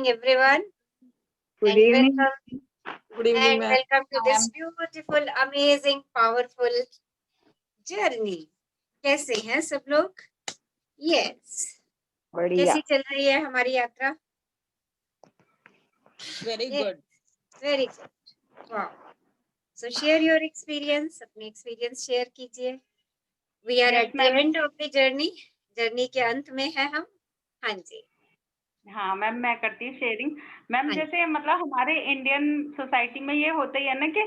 everyone, Good and evening. welcome Good evening, ma'am. to this beautiful, amazing, powerful journey. कैसे हैं सब लोग? Yes. बढ़िया. कैसी चल रही है हमारी यात्रा? Very Yes. good. Very good. Wow. So share your experience. अपनी experience share कीजिए. We are Yes, at the ma'am. end of the journey. Journey के अंत में है हम. हाँ जी. हाँ मैम, मैं करती हूँ शेयरिंग. मैम हाँ जी. जैसे मतलब हमारे इंडियन सोसाइटी में ये होता ही है ना कि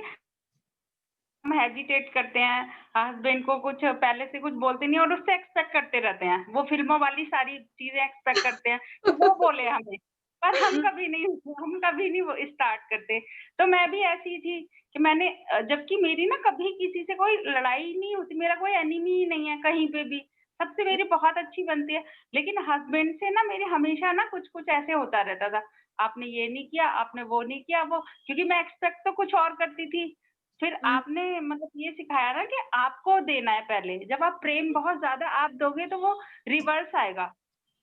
हम हेजिटेट करते हैं, हस्बैंड को कुछ पहले से कुछ बोलते नहीं और उससे एक्सपेक्ट करते रहते हैं. वो फिल्मों वाली सारी चीजें एक्सपेक्ट करते हैं कि वो बोले हमें, पर हम कभी नहीं वो स्टार्ट करते. तो मैं भी ऐसी थी कि मैंने जबकि मेरी ना कभी किसी से कोई लड़ाई नहीं होती, मेरा कोई एनिमी ही नहीं है कहीं पे भी, सबसे मेरी बहुत अच्छी बनती है. लेकिन हस्बैंड से ना मेरे हमेशा ना कुछ कुछ ऐसे होता रहता था, आपने ये नहीं किया, आपने वो नहीं किया, वो क्योंकि मैं एक्सपेक्ट तो कुछ और करती थी. फिर आपने मतलब ये सिखाया ना कि आपको देना है पहले, जब आप प्रेम बहुत ज्यादा आप दोगे तो वो रिवर्स आएगा.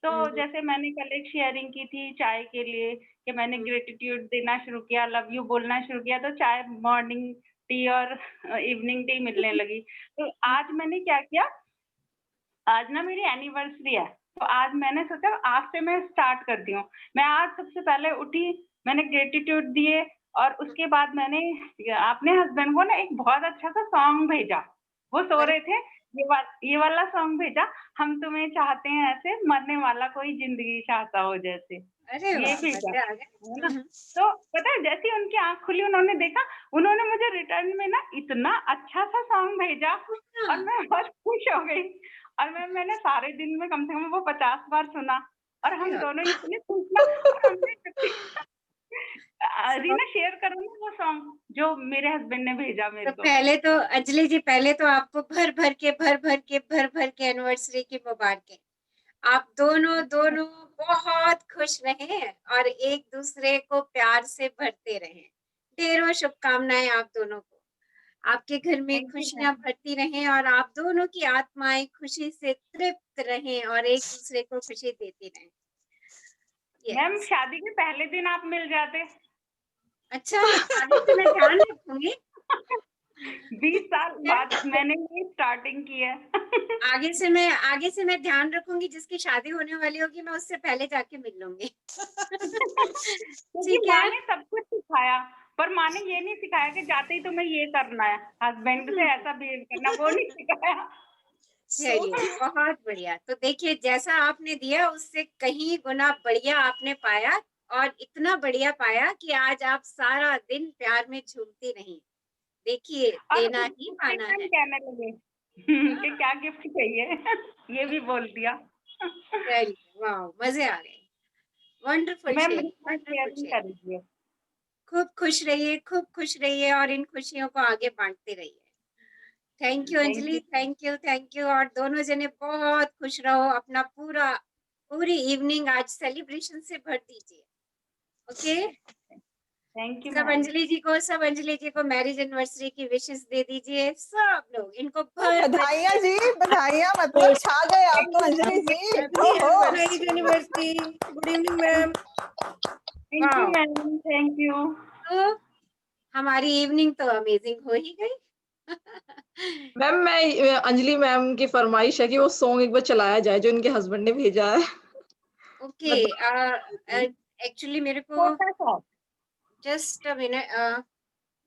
तो जैसे मैंने कल एक शेयरिंग की थी चाय के लिए कि मैंने ग्रेटिट्यूड देना शुरू किया, लव यू बोलना शुरू किया, तो चाय मॉर्निंग टी और इवनिंग टी मिलने लगी. तो आज मैंने क्या किया, आज ना मेरी एनिवर्सरी है, तो आज मैंने सोचा आज से मैं स्टार्ट करती हूँ. मैं आज सबसे पहले उठी, मैंने ग्रेटिट्यूड दिए और उसके बाद मैंने अपने हस्बैंड को ना एक बहुत अच्छा सा सॉन्ग भेजा. वो सो रहे थे, ये वाला सॉन्ग भेजा, हम तुम्हें चाहते हैं ऐसे, मरने वाला कोई जिंदगी चाहता हो जैसे. अरे ये वाह, भेजा मजा आ गया. है ना. तो पता है जैसे ही उनकी आंख खुली, उन्होंने देखा, उन्होंने मुझे रिटर्न में ना इतना अच्छा सा सॉन्ग भेजा और मैं बहुत खुश हो गई. और मैंने सारे दिन में कम से कम वो 50 बार सुना और हम दोनों इतने खुश ना. और हमने रीना शेयर करो ना वो सॉन्ग जो मेरे हस्बैंड ने भेजा मेरे तो को. पहले तो अंजलि जी, पहले तो आपको भर भर के एनिवर्सरी की मुबारकें. आप दोनों बहुत खुश रहें और एक दूसरे को प्यार से भरते रहें. ढेरों शुभकामनाएं आप दोनों को. आपके घर में Thank you, खुशियां ma'am. भरती रहें और आप दोनों की आत्माएं खुशी से तृप्त रहें और एक दूसरे को खुशी देती रहें. Ma'am Yes. शादी के पहले दिन आप मिल जाते. अच्छा, आगे से मैं ध्यान रखूंगी. 20 साल बाद मैंने ये स्टार्टिंग की है. आगे से मैं ध्यान रखूंगी, जिसकी शादी होने वाली होगी मैं उससे पहले जाके मिल लूंगी. क्योंकि ठीक माँ है. ने सब कुछ सिखाया, पर माँ ने ये नहीं सिखाया कि जाते ही तुम्हें ये करना है, हस्बैंड से ऐसा बिहेव करना, वो नहीं सिखाया. चलिए, बहुत बढ़िया. तो देखिए, जैसा आपने दिया उससे कहीं गुना बढ़िया आपने पाया और इतना बढ़िया पाया कि आज आप सारा दिन प्यार में झूमती रही. देखिए, और देना ही उसके पाना हम है. कहने लगे कि क्या गिफ्ट चाहिए. ये भी बोल दिया. चलिए, वाह, मजे आ गए. Wonderful ma'am sharing, wonderful sharing sharing. करिए. खूब खुश रहिए और इन खुशियों को आगे बांटते रहिए. Thank you thank Anjali, you. Thank you. और दोनों जने बहुत खुश रहो. अपना पूरी इवनिंग आज सेलिब्रेशन से भर दीजिए. ओके. थैंक यू सब मैम. अंजलि जी को मैरिज एनिवर्सरी की विशेस दे दीजिए. सब लोग इनको भर बधाइयाँ जी, बधाइयाँ. मतलब छा गए आप तो अंजलि जी. ओहो. Marriage anniversary. Good evening ma'am. Thank you ma'am. Thank you. तो हमारी इवनिंग तो अमेजिंग हो ही गई. मैम मैं अंजलि मैम की फरमाइश है कि वो सॉन्ग एक बार चलाया जाए जो इनके हस्बैंड ने भेजा है. ओके. एक्चुअली मेरे को छोटा सा. Just a minute.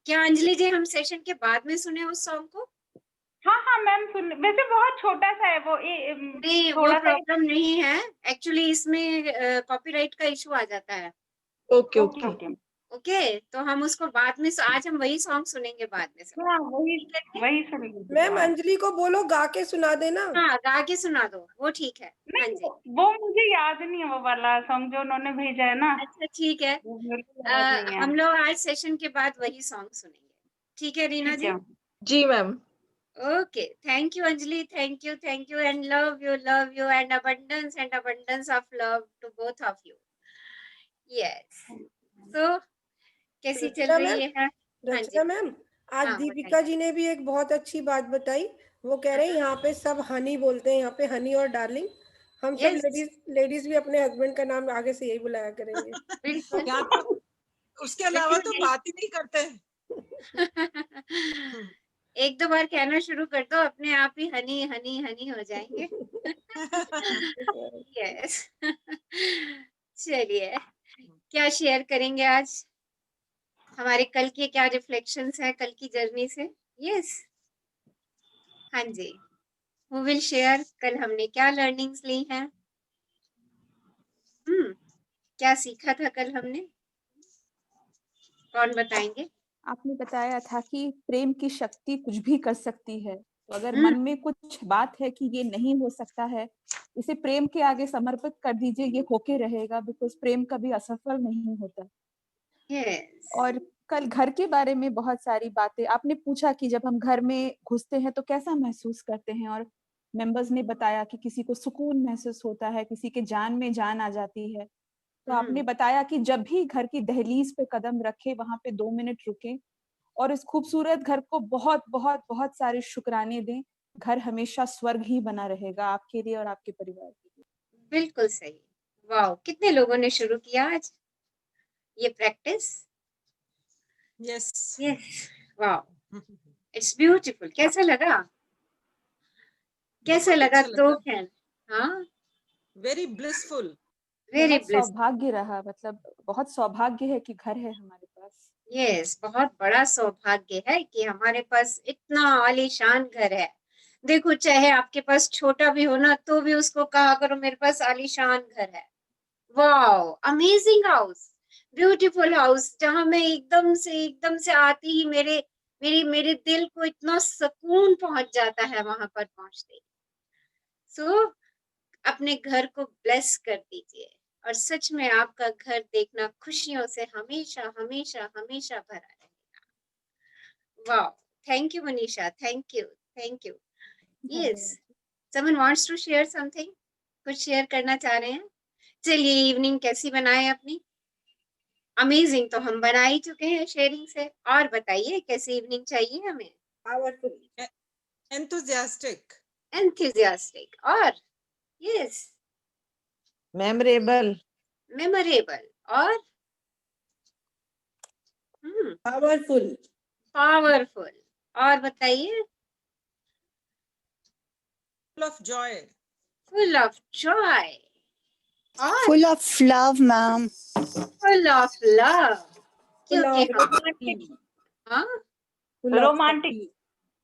क्या अंजलि जी हम सेशन के बाद में सुने उस सॉन्ग को? हाँ मैम सुन, वैसे बहुत छोटा सा है वो. नहीं, वो थोड़ा सा. प्रॉब्लम नहीं है. एक्चुअली इसमें कॉपीराइट का इशू आ जाता है. Okay okay okay. Okay. Okay, तो हम उसको बाद में आज हम वही सॉन्ग सुनेंगे बाद में सब. हाँ वही ठीक है. वही सुन लीजिए. मैम अंजलि को बोलो गा के सुना देना. हाँ, गा के सुना दो, वो ठीक है. हाँ नहीं जी. वो मुझे याद नहीं है, वो वाला सॉन्ग जो उन्होंने भेजा है ना, अच्छा, ठीक है. वो मेरे को याद नहीं है. हम लोग आज सेशन के बाद वही सॉन्ग सुनेंगे. ठीक है रीना ठीक जी. है. जी ma'am. Okay, thank you Anjali, thank you and love you and abundance of love to both of you. Yes. So कैसी चल रचना रही मैम, है? हाँ जी. रचना मैम, आज हाँ, दीपिका जी ने भी एक बहुत अच्छी बात बताई. वो कह रहे हैं यहाँ पे सब हनी बोलते हैं, यहाँ पे हनी और डार्लिंग. हम सब Yes. लेडीज भी अपने हस्बैंड का नाम आगे से यही बुलाया करेंगे। बिल्कुल। यहाँ तो उसके अलावा तो यही। बात ही नहीं करते। एक दो बार कहना शुरू कर दो, अपने आप ही हनी हनी हनी हो जाएंगे। यस। चलिए, क्या शेयर करेंगे आज? हमारे कल के क्या रिफ्लेक्शंस है कल की जर्नी से? यस, हाँ जी। हु विल शेयर कल हमने क्या लर्निंग्स ली हैं? क्या सीखा था कल हमने? कौन बताएंगे? आपने बताया था कि प्रेम की शक्ति कुछ भी कर सकती है, तो अगर हम्म। मन में कुछ बात है कि ये नहीं हो सकता है, इसे प्रेम के आगे समर्पित कर दीजिए, ये होके रहेगा, बिकॉज प्रेम कभी असफल नहीं होता। यस। और कल घर के बारे में बहुत सारी बातें आपने पूछा कि जब हम घर में घुसते हैं तो कैसा महसूस करते हैं, और मेंबर्स ने बताया कि किसी को सुकून महसूस होता है, किसी के जान में जान आ जाती है। तो आपने बताया कि जब भी घर की दहलीज पे कदम रखे, वहां पे 2 मिनट रुके और इस खूबसूरत घर को बहुत बहुत बहुत सारे शुक्राने दें। घर हमेशा स्वर्ग ही बना रहेगा आपके लिए और आपके परिवार के लिए। बिल्कुल सही। वाओ, कितने लोगों ने शुरू किया आज ये practice? Yes. Yes, wow, it's beautiful. कैसा लगा? कैसा बहुत लगा? अच्छा तो लगा। क्या? हाँ, वेरी ब्लिसफुल। वेरी बहुत ब्लिस। सौभाग्य रहा, मतलब बहुत सौभाग्य है कि घर है हमारे पास। यस, बहुत बड़ा सौभाग्य है कि हमारे पास इतना आलीशान घर है। देखो, चाहे आपके पास छोटा भी हो ना, तो भी उसको कहा करो मेरे पास आलीशान घर है। Wow, amazing house, beautiful house, जहां मैं एकदम से आती ही मेरे दिल को इतना सुकून पहुंच जाता है वहां पर पहुंचते ही। सो अपने घर को ब्लेस कर दीजिए, और सच में आपका घर देखना खुशियों से हमेशा हमेशा हमेशा भरा रहेगा। Wow, thank you Manisha, thank you, thank you. Yes, someone wants to share something? कुछ शेयर करना चाह रहे हैं? चलिए, इवनिंग कैसी बनाए अपनी? अमेजिंग तो हम बना ही चुके हैं शेयरिंग से। और बताइए, कैसी इवनिंग चाहिए हमें? पावरफुल, एंथुसियास्टिक, एंथुसियास्टिक, और यस, मेमोरेबल, मेमोरेबल, और पावरफुल, पावरफुल, और बताइए? Full of Joy, full of Joy, और Full of love, ma'am. Full of love, क्योंकि of हम हाँ, romantic.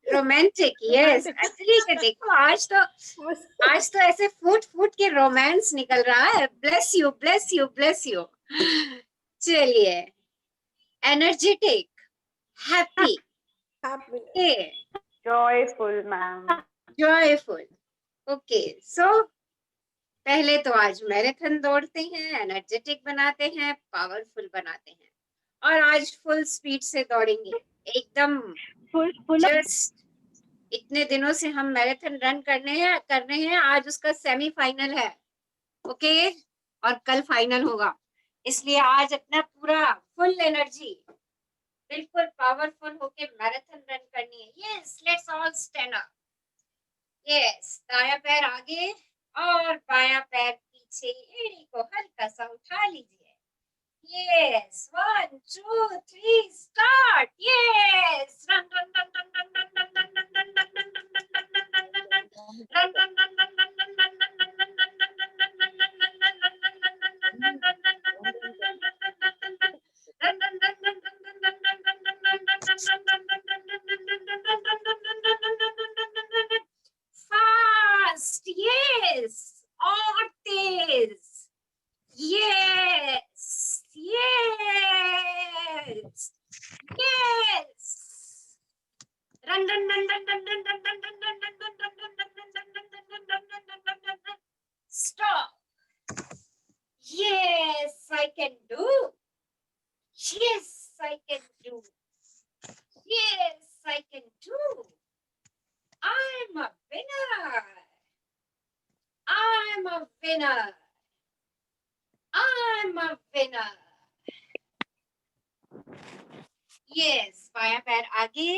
Romantic. Yes, Romantic. Actually के देखो, आज तो ऐसे फूट फूट के रोमांस निकल रहा है। Bless you, bless you, bless you. चलिए, energetic, happy, Joyful, ma'am. Joyful. Okay, so पहले तो आज मैराथन दौड़ते हैं, एनर्जेटिक बनाते हैं, पावरफुल बनाते हैं, और आज फुल स्पीड से दौड़ेंगे एकदम। Full of जस्ट इतने दिनों से हम मैराथन रन कर रहे हैं, आज उसका सेमीफाइनल है। ओके, और कल फाइनल होगा, इसलिए आज अपना पूरा फुल एनर्जी, बिल्कुल पावरफुल होके मैराथन रन करनी है। Yes, let's all stand up. Yes, दायां पैर आगे और बायां पैर पीछे, एड़ी को हल्का सा उठा लीजिए। Yes, 1 2 3 start. Yes, run run run run run run run run run run run run run run run run run run fast, yes, और तेज, yes, yes, yes, run run run run run run run run run run run run run. Stop. Yes, I can do. Yes, I can do. Yes, I can do. I'm a winner. I'm a winner. I'm a winner. Yes, बायां पैर आगे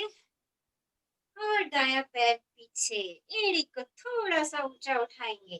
और दायां पैर पीछे, एड़ी को थोड़ा सा ऊंचा उठाएंगे।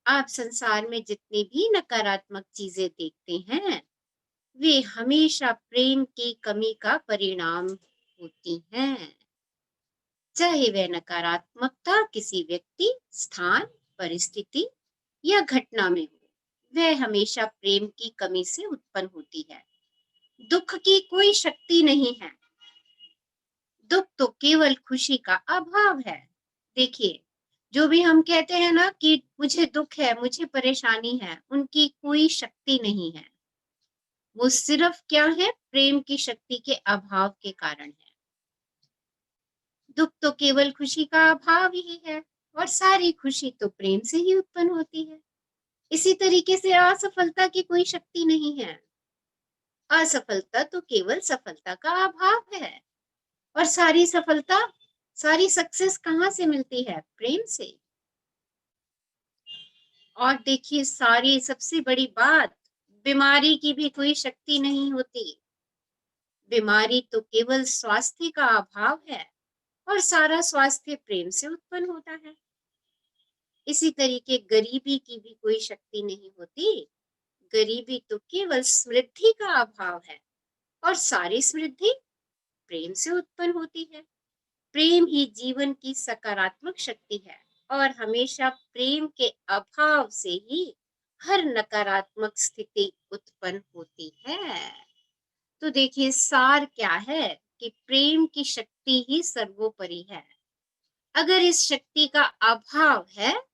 आप संसार में जितनी भी नकारात्मक चीजें देखते हैं वे हमेशा प्रेम की कमी का परिणाम होती हैं। चाहे वह नकारात्मकता किसी व्यक्ति, स्थान, परिस्थिति या घटना में हो, वह हमेशा प्रेम की कमी से उत्पन्न होती है। दुख की कोई शक्ति नहीं है। दुख तो केवल खुशी का अभाव है। देखिए, जो भी हम कहते हैं ना कि मुझे दुख है, मुझे परेशानी है, उनकी कोई शक्ति नहीं है। वो सिर्फ क्या है, प्रेम की शक्ति के अभाव के कारण है। दुख तो केवल खुशी का अभाव ही है और सारी खुशी तो प्रेम से ही उत्पन्न होती है। इसी तरीके से असफलता की कोई शक्ति नहीं है। असफलता तो केवल सफलता का अभाव है और सारी सफलता, सारी सक्सेस कहाँ से मिलती है? प्रेम से। और देखिए, सारी सबसे बड़ी बात, बीमारी की भी कोई शक्ति नहीं होती। बीमारी तो केवल स्वास्थ्य का अभाव है और सारा स्वास्थ्य प्रेम से उत्पन्न होता है। इसी तरीके गरीबी की भी कोई शक्ति नहीं होती। गरीबी तो केवल समृद्धि का अभाव है और सारी समृद्धि प्रेम से उत्पन्न होती है। प्रेम ही जीवन की सकारात्मक शक्ति है और हमेशा प्रेम के अभाव से ही हर नकारात्मक स्थिति उत्पन्न होती है। तो देखिए, सार क्या है कि प्रेम की शक्ति ही सर्वोपरि है। अगर इस शक्ति का अभाव है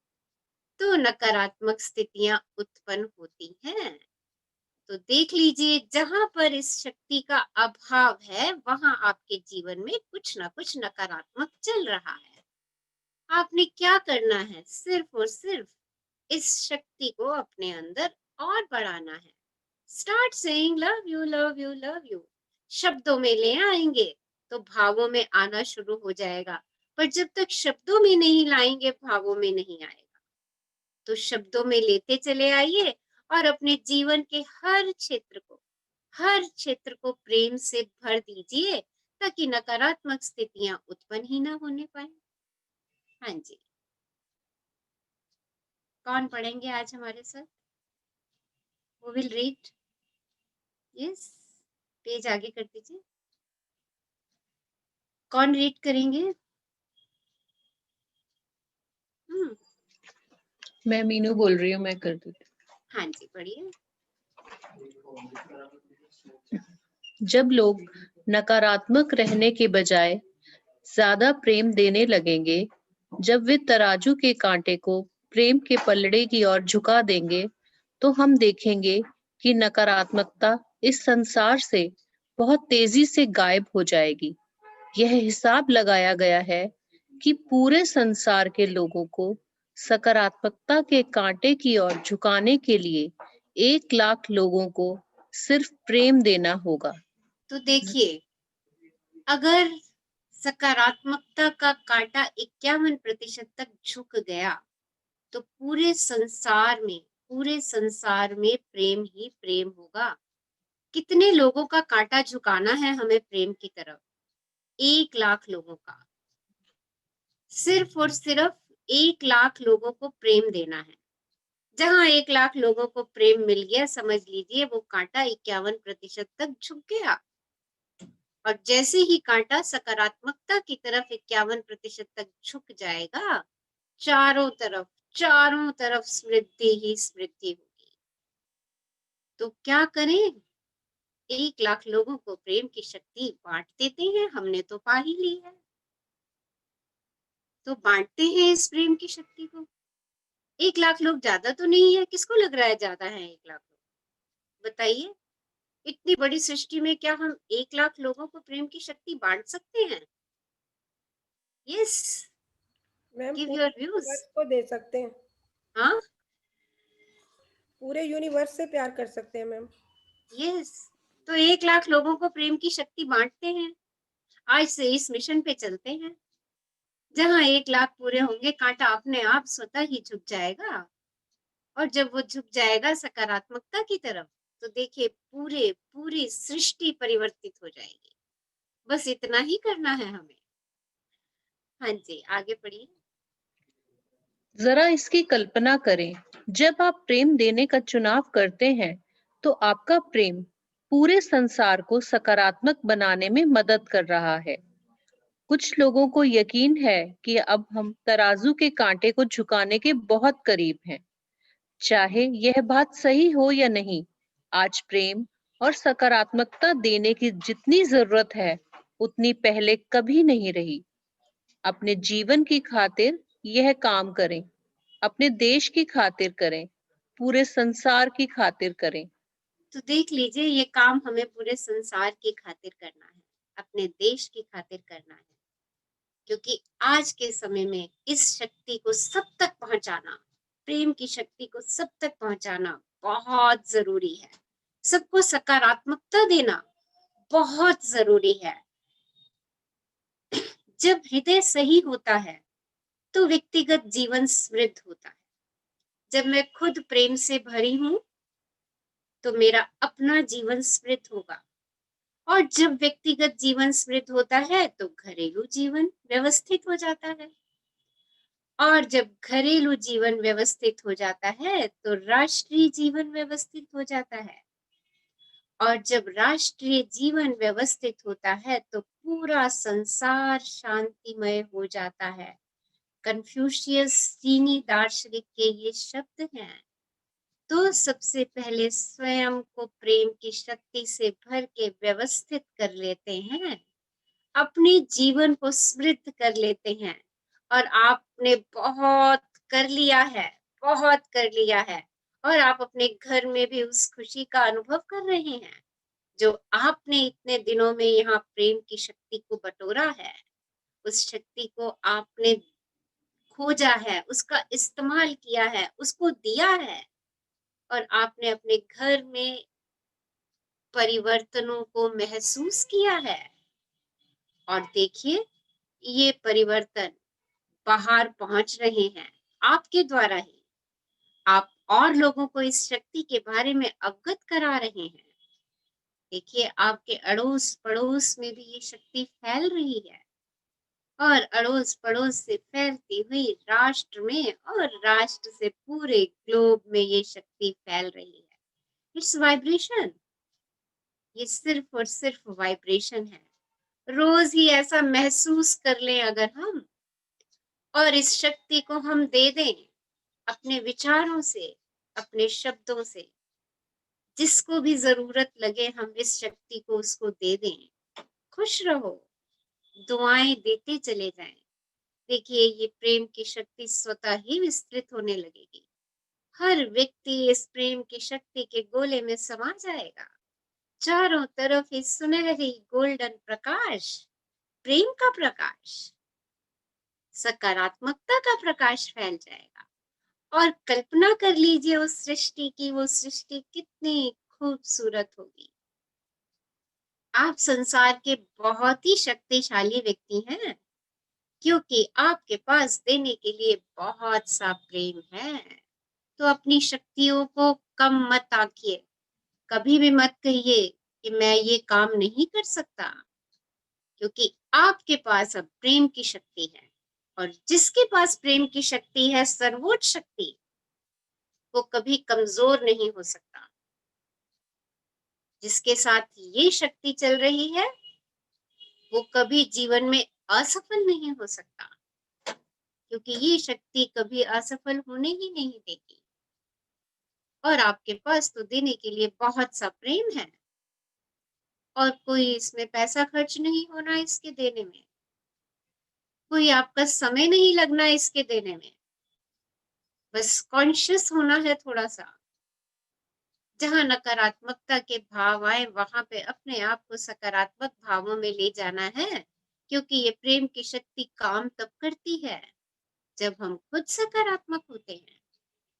तो नकारात्मक स्थितियां उत्पन्न होती हैं। तो देख लीजिए, जहां पर इस शक्ति का अभाव है वहां आपके जीवन में कुछ ना कुछ नकारात्मक चल रहा है। आपने क्या करना है? सिर्फ और सिर्फ इस शक्ति को अपने अंदर और बढ़ाना है। Start saying love you, love you, love you. शब्दों में ले आएंगे तो भावों में आना शुरू हो जाएगा, पर जब तक शब्दों में नहीं लाएंगे भावों में नहीं आएगा। तो शब्दों में लेते चले आइए और अपने जीवन के हर क्षेत्र को प्रेम से भर दीजिए ताकि नकारात्मक स्थितियां उत्पन्न ही ना होने पाए। हाँ जी, कौन पढ़ेंगे आज हमारे साथ? Who will read? Yes, page आगे कर दीजिए। कौन रीड करेंगे? मैं मीनू बोल रही हूँ, मैं कर देती हूँ। हाँ जी, पढ़िए। जब लोग नकारात्मक रहने के बजाय ज्यादा प्रेम देने लगेंगे, जब वे तराजू के कांटे को प्रेम के पलड़े की ओर झुका देंगे, तो हम देखेंगे कि नकारात्मकता इस संसार से बहुत तेजी से गायब हो जाएगी। यह हिसाब लगाया गया है कि पूरे संसार के लोगों को सकारात्मकता के कांटे की ओर झुकाने के लिए 1 लाख लोगों को सिर्फ प्रेम देना होगा। तो देखिए, अगर सकारात्मकता का कांटा 51% तक झुक गया तो पूरे संसार में प्रेम ही प्रेम होगा। कितने लोगों का कांटा झुकाना है हमें प्रेम की तरफ? 1 लाख लोगों का। सिर्फ और सिर्फ 1 लाख लोगों को प्रेम देना है। जहां 1 लाख लोगों को प्रेम मिल गया, समझ लीजिए वो कांटा 51% तक झुक गया। और जैसे ही कांटा सकारात्मकता की तरफ 51% तक झुक जाएगा, चारों तरफ समृद्धि ही समृद्धि होगी। तो क्या करें? 1 लाख लोगों को प्रेम की शक्ति बांट देते हैं। हमने तो पा ही ली है, तो बांटते हैं इस प्रेम की शक्ति को। 1 लाख लोग ज्यादा तो नहीं है? किसको लग रहा है ज्यादा है 1 लाख लोग? बताइए, इतनी बड़ी सृष्टि में क्या हम 1 लाख लोगों को प्रेम की शक्ति बांट सकते हैं? यस, मैम गिव पूरे योर व्यूज। यूनिवर्स को दे सकते हैं। हाँ, पूरे यूनिवर्स से प्यार कर सकते हैं मैम। यस। तो 1 लाख लोगों को प्रेम की शक्ति बांटते हैं। आज से इस मिशन पे चलते हैं। जहां 1 लाख पूरे होंगे, कांटा अपने आप स्वतः ही झुक जाएगा। और जब वो झुक जाएगा सकारात्मकता की तरफ, तो देखिए पूरी सृष्टि परिवर्तित हो जाएगी। बस इतना ही करना है हमें। हाँ जी, आगे पढ़िए। जरा इसकी कल्पना करें, जब आप प्रेम देने का चुनाव करते हैं तो आपका प्रेम पूरे संसार को सकारात्मक बनाने में मदद कर रहा है। कुछ लोगों को यकीन है कि अब हम तराजू के कांटे को झुकाने के बहुत करीब हैं। चाहे यह बात सही हो या नहीं, आज प्रेम और सकारात्मकता देने की जितनी जरूरत है, उतनी पहले कभी नहीं रही। अपने जीवन की खातिर यह काम करें, अपने देश की खातिर करें, पूरे संसार की खातिर करें। तो देख लीजिए, ये काम हमें पूरे संसार की खातिर करना है, अपने देश की खातिर करना है, क्योंकि आज के समय में इस शक्ति को सब तक पहुंचाना, प्रेम की शक्ति को सब तक पहुंचाना बहुत जरूरी है। सबको सकारात्मकता देना बहुत जरूरी है। जब हृदय सही होता है तो व्यक्तिगत जीवन समृद्ध होता है। जब मैं खुद प्रेम से भरी हूं तो मेरा अपना जीवन समृद्ध होगा, और जब व्यक्तिगत जीवन समृद्ध होता है तो घरेलू जीवन व्यवस्थित हो जाता है, और जब घरेलू जीवन व्यवस्थित हो जाता है तो राष्ट्रीय जीवन व्यवस्थित हो जाता है, और जब राष्ट्रीय जीवन व्यवस्थित होता है तो पूरा संसार शांतिमय हो जाता है। कन्फ्यूशियस चीनी दार्शनिक के ये शब्द हैं। तो सबसे पहले स्वयं को प्रेम की शक्ति से भर के व्यवस्थित कर लेते हैं, अपने जीवन को समृद्ध कर लेते हैं, और आपने बहुत कर लिया है, बहुत कर लिया है, और आप अपने घर में भी उस खुशी का अनुभव कर रहे हैं जो आपने इतने दिनों में यहाँ प्रेम की शक्ति को बटोरा है। उस शक्ति को आपने खोजा है, उसका इस्तेमाल किया है, उसको दिया है, और आपने अपने घर में परिवर्तनों को महसूस किया है। और देखिए, ये परिवर्तन बाहर पहुंच रहे हैं आपके द्वारा ही। आप और लोगों को इस शक्ति के बारे में अवगत करा रहे हैं। देखिए, आपके अड़ोस पड़ोस में भी ये शक्ति फैल रही है, और अड़ोस पड़ोस से फैलती हुई राष्ट्र में, और राष्ट्र से पूरे ग्लोब में ये शक्ति फैल रही है। इट्स वाइब्रेशन, ये सिर्फ और सिर्फ वाइब्रेशन है। रोज ही ऐसा महसूस कर लें अगर हम, और इस शक्ति को हम दे दें अपने विचारों से, अपने शब्दों से, जिसको भी जरूरत लगे हम इस शक्ति को उसको दे दें। खुश रहो, दुआएं देते चले जाएं। देखिए, ये प्रेम की शक्ति स्वतः ही विस्तृत होने लगेगी। हर व्यक्ति इस प्रेम की शक्ति के गोले में समा जाएगा। चारों तरफ इस सुनहरी गोल्डन प्रकाश, प्रेम का प्रकाश, सकारात्मकता का प्रकाश फैल जाएगा। और कल्पना कर लीजिए उस सृष्टि की, वो सृष्टि कितनी खूबसूरत होगी। आप संसार के बहुत ही शक्तिशाली व्यक्ति हैं, क्योंकि आपके पास देने के लिए बहुत सा प्रेम है। तो अपनी शक्तियों को कम मत आंकिए, कभी भी मत कहिए कि मैं ये काम नहीं कर सकता, क्योंकि आपके पास अब प्रेम की शक्ति है, और जिसके पास प्रेम की शक्ति है, सर्वोच्च शक्ति, वो कभी कमजोर नहीं हो सकता। जिसके साथ ये शक्ति चल रही है, वो कभी जीवन में असफल नहीं हो सकता, क्योंकि ये शक्ति कभी असफल होने ही नहीं देगी। और आपके पास तो देने के लिए बहुत सा प्रेम है, और कोई इसमें पैसा खर्च नहीं होना इसके देने में, कोई आपका समय नहीं लगना इसके देने में। बस कॉन्शियस होना है थोड़ा सा। जहां नकारात्मकता के भाव आए, वहां पे अपने आप को सकारात्मक भावों में ले जाना है, क्योंकि ये प्रेम की शक्ति काम तब करती है जब हम खुद सकारात्मक होते हैं,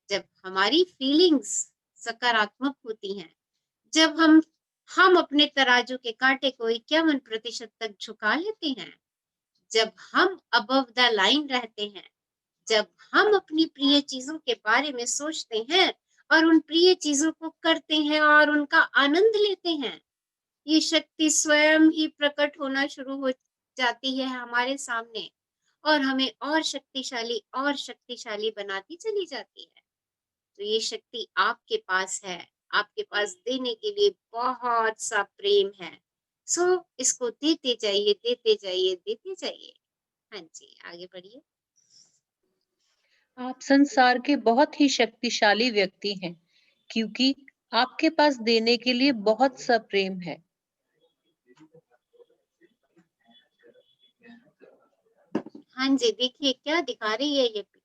जब हमारी फीलिंग्स सकारात्मक होती हैं, जब हम अपने तराजू के कांटे को 51% तक झुका लेते हैं, जब हम अबव द लाइन रहते हैं, जब हम अपनी प्रिय चीजों के बारे में सोचते हैं और उन प्रिय चीजों को करते हैं और उनका आनंद लेते हैं, ये शक्ति स्वयं ही प्रकट होना शुरू हो जाती है हमारे सामने, और हमें और शक्तिशाली बनाती चली जाती है। तो ये शक्ति आपके पास है, आपके पास देने के लिए बहुत सा प्रेम है। सो इसको देते जाइए, देते जाइए, देते जाइए। हाँ जी, आगे बढ़िए। आप संसार के बहुत ही शक्तिशाली व्यक्ति हैं, क्योंकि आपके पास देने के लिए बहुत सा प्रेम है। हाँ जी, देखिए क्या दिखा रही है ये पिक।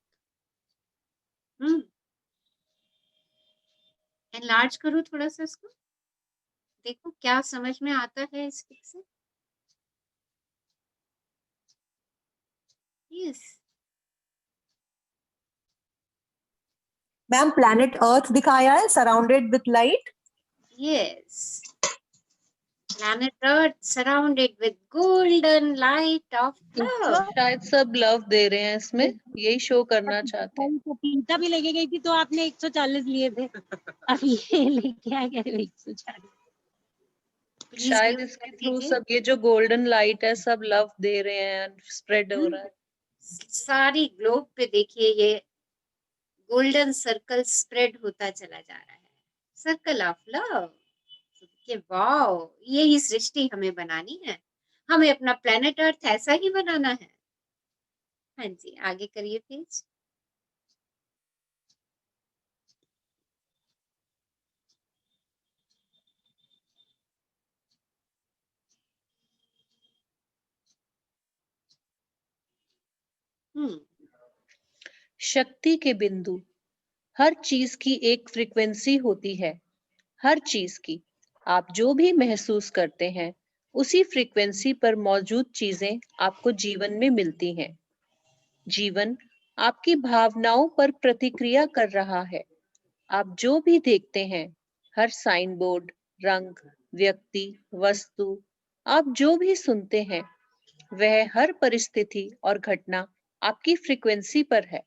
एनलार्ज करो थोड़ा सा इसको, देखो क्या समझ में आता है इस पिक से। यस, मैम प्लैनेट अर्थ दिखाया है surrounded with light. Yes, planet Earth surrounded with golden light of love. शायद सब लव दे रहे हैं इसमें, यही शो करना चाहते हैं। तो पिंता भी लेके गई थी तो आपने 140 लिए थे, अब ये लेके आ गए 140। Please शायद mute इसके कर थ्रू दीजिए। सब ये जो गोल्डन लाइट है सब लव दे रहे हैं, स्प्रेड हो रहा है। सारी ग्लोब पे देखिए ये गोल्डन सर्कल स्प्रेड होता चला जा रहा है, सर्कल ऑफ लव। कि वाओ, यही सृष्टि हमें बनानी है, हमें अपना प्लेनेट अर्थ ऐसा ही बनाना है। हाँ जी, आगे करिए प्लीज। शक्ति के बिंदु, हर चीज की एक फ्रीक्वेंसी होती है। हर चीज की, आप जो भी महसूस करते हैं उसी फ्रीक्वेंसी पर मौजूद चीजें आपको जीवन में मिलती हैं। जीवन आपकी भावनाओं पर प्रतिक्रिया कर रहा है। आप जो भी देखते हैं, हर साइन बोर्ड, रंग, व्यक्ति, वस्तु, आप जो भी सुनते हैं, वह हर परिस्थिति और घटना आपकी फ्रीक्वेंसी पर है।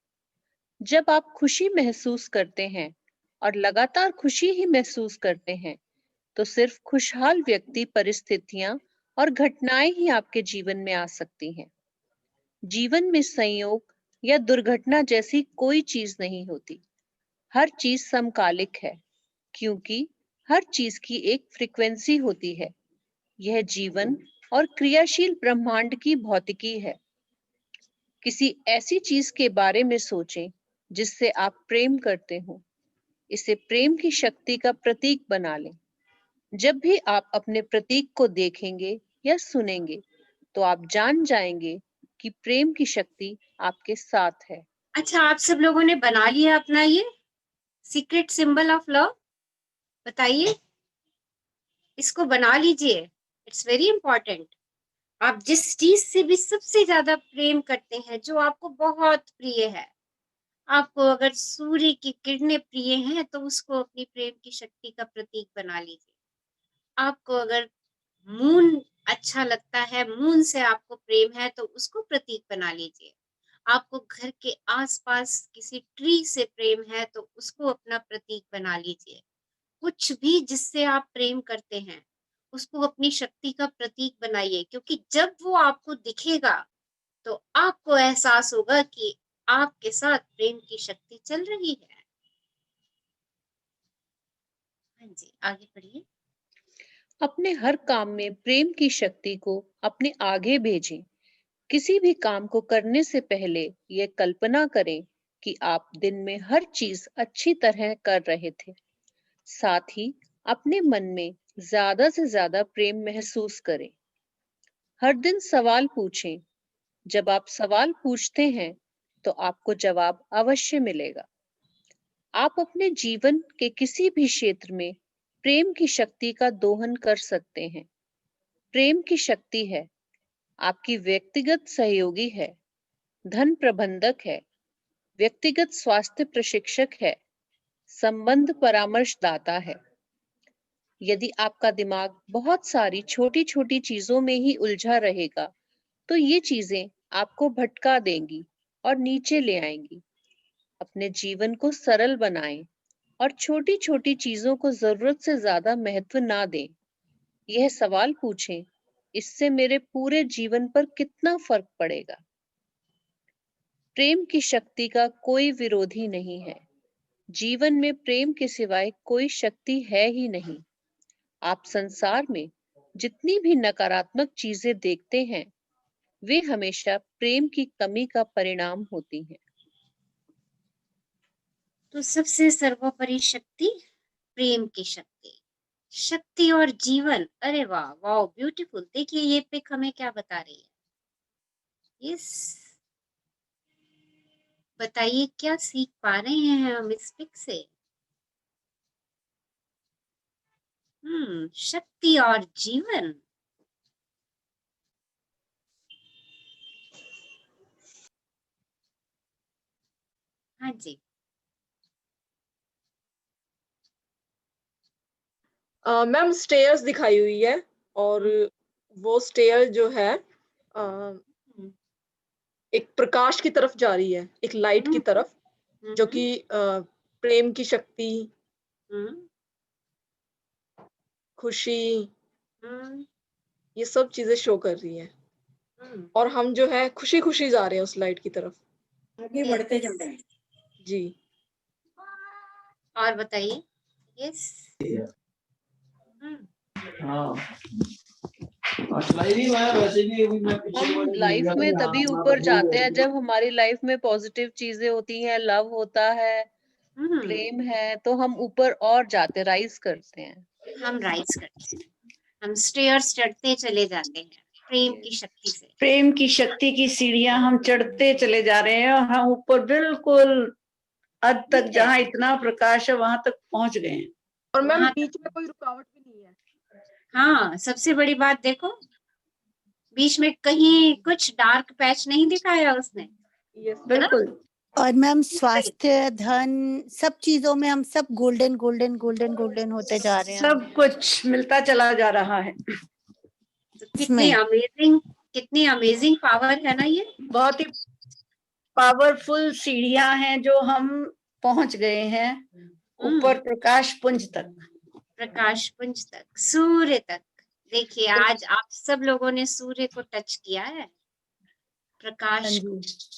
जब आप खुशी महसूस करते हैं और लगातार खुशी ही महसूस करते हैं, तो सिर्फ खुशहाल व्यक्ति, परिस्थितियां और घटनाएं ही आपके जीवन में आ सकती हैं। जीवन में संयोग या दुर्घटना जैसी कोई चीज नहीं होती। हर चीज समकालिक है, क्योंकि हर चीज की एक फ्रीक्वेंसी होती है। यह जीवन और क्रियाशील ब्रह्मांड की भौतिकी है। किसी ऐसी चीज के बारे में सोचें जिससे आप प्रेम करते हो। इसे प्रेम की शक्ति का प्रतीक बना लें। जब भी आप अपने प्रतीक को देखेंगे या सुनेंगे, तो आप जान जाएंगे कि प्रेम की शक्ति आपके साथ है। अच्छा, आप सब लोगों ने बना लिया अपना ये सीक्रेट सिंबल ऑफ लव? बताइए, इसको बना लीजिए, इट्स वेरी इंपॉर्टेंट। आप जिस चीज से भी सबसे ज्यादा प्रेम करते हैं, जो आपको बहुत प्रिय है, आपको अगर सूर्य की किरणें प्रिय हैं तो उसको अपनी प्रेम की शक्ति का प्रतीक बना लीजिए। आपको अगर मून अच्छा लगता है, मून से आपको प्रेम है, तो उसको प्रतीक बना लीजिए। आपको घर के आसपास किसी ट्री से प्रेम है तो उसको अपना प्रतीक बना लीजिए। कुछ भी जिससे आप प्रेम करते हैं उसको अपनी शक्ति का प्रतीक बनाइए, क्योंकि जब वो आपको दिखेगा तो आपको एहसास होगा कि आपके साथ प्रेम की शक्ति चल रही है। हाँ जी, आगे बढ़िए। अपने हर काम में प्रेम की शक्ति को अपने आगे भेजें। किसी भी काम को करने से पहले यह कल्पना करें कि आप दिन में हर चीज अच्छी तरह कर रहे थे। साथ ही अपने मन में ज्यादा से ज्यादा प्रेम महसूस करें। हर दिन सवाल पूछें। जब आप सवाल पूछते हैं तो आपको जवाब अवश्य मिलेगा। आप अपने जीवन के किसी भी क्षेत्र में प्रेम की शक्ति का दोहन कर सकते हैं। प्रेम की शक्ति है, आपकी व्यक्तिगत सहयोगी है, धन प्रबंधक है, व्यक्तिगत स्वास्थ्य प्रशिक्षक है, संबंध परामर्शदाता है। यदि आपका दिमाग बहुत सारी छोटी छोटी चीजों में ही उलझा रहेगा, तो ये चीजें आपको भटका देंगी और नीचे ले आएंगी। अपने जीवन को सरल बनाएं और छोटी छोटी चीजों को जरूरत से ज्यादा महत्व ना दें। यह सवाल पूछें, इससे मेरे पूरे जीवन पर कितना फर्क पड़ेगा? प्रेम की शक्ति का कोई विरोधी नहीं है। जीवन में प्रेम के सिवाय कोई शक्ति है ही नहीं। आप संसार में जितनी भी नकारात्मक चीजें देखते हैं, वे हमेशा प्रेम की कमी का परिणाम होती हैं। तो सबसे सर्वोपरि शक्ति प्रेम की शक्ति, शक्ति और जीवन। अरे वाह वाह, ब्यूटीफुल। देखिए ये पिक हमें क्या बता रही है। यस, बताइए क्या सीख पा रहे हैं हम इस पिक से। शक्ति और जीवन। हाँ जी। मैम स्टेयर्स दिखाई हुई है और वो स्टेयर जो है एक प्रकाश की तरफ जा रही है, एक लाइट की तरफ, जो कि प्रेम की शक्ति, खुशी, ये सब चीजें शो कर रही है। और हम जो है खुशी खुशी जा रहे हैं उस लाइट की तरफ, आगे बढ़ते जा रहे हैं। जी। और बताइए। यस। हम लाइफ में तभी ऊपर जाते हैं जब हमारी लाइफ में पॉजिटिव चीजें होती हैं, लव होता है, प्रेम है, तो हम ऊपर और जाते, राइज करते हैं। हम राइज करते हैं, हम स्टेयर्स चढ़ते चले जाते हैं प्रेम की शक्ति से। प्रेम की शक्ति की सीढ़ियां हम चढ़ते चले जा रहे हैं और हम ऊपर बिल्कुल हद तक, जहाँ इतना प्रकाश है वहां तक पहुंच गए हैं। और मैम बीच में कोई रुकावट भी नहीं है। हाँ, सबसे बड़ी बात देखो, बीच में कहीं कुछ डार्क पैच नहीं दिखाया उसने। बिल्कुल। और मैम स्वास्थ्य, धन, सब चीजों में हम सब गोल्डन गोल्डन गोल्डन गोल्डन होते जा रहे हैं। सब कुछ मिलता चला जा रहा है। तो कितनी अमेजिंग पावर है ना ये। बहुत ही पावरफुल सीढ़ियां हैं जो हम पहुंच गए हैं ऊपर प्रकाश पुंज तक। प्रकाश पुंज तक, सूर्य तक। देखिए आज आप सब लोगों ने सूर्य को टच किया है, प्रकाश को,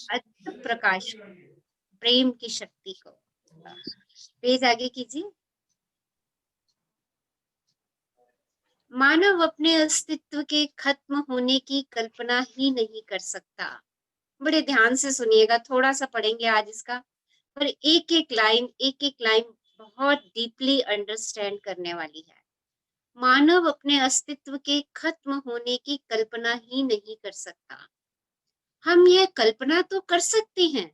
अद्भुत प्रकाश को, प्रेम की शक्ति को। पेज आगे कीजिए। मानव अपने अस्तित्व के खत्म होने की कल्पना ही नहीं कर सकता। बड़े ध्यान से सुनिएगा, थोड़ा सा पढ़ेंगे आज इसका, पर एक एक लाइन बहुत डीपली अंडरस्टैंड करने वाली है। मानव अपने अस्तित्व के खत्म होने की कल्पना ही नहीं कर सकता। हम यह कल्पना तो कर सकते हैं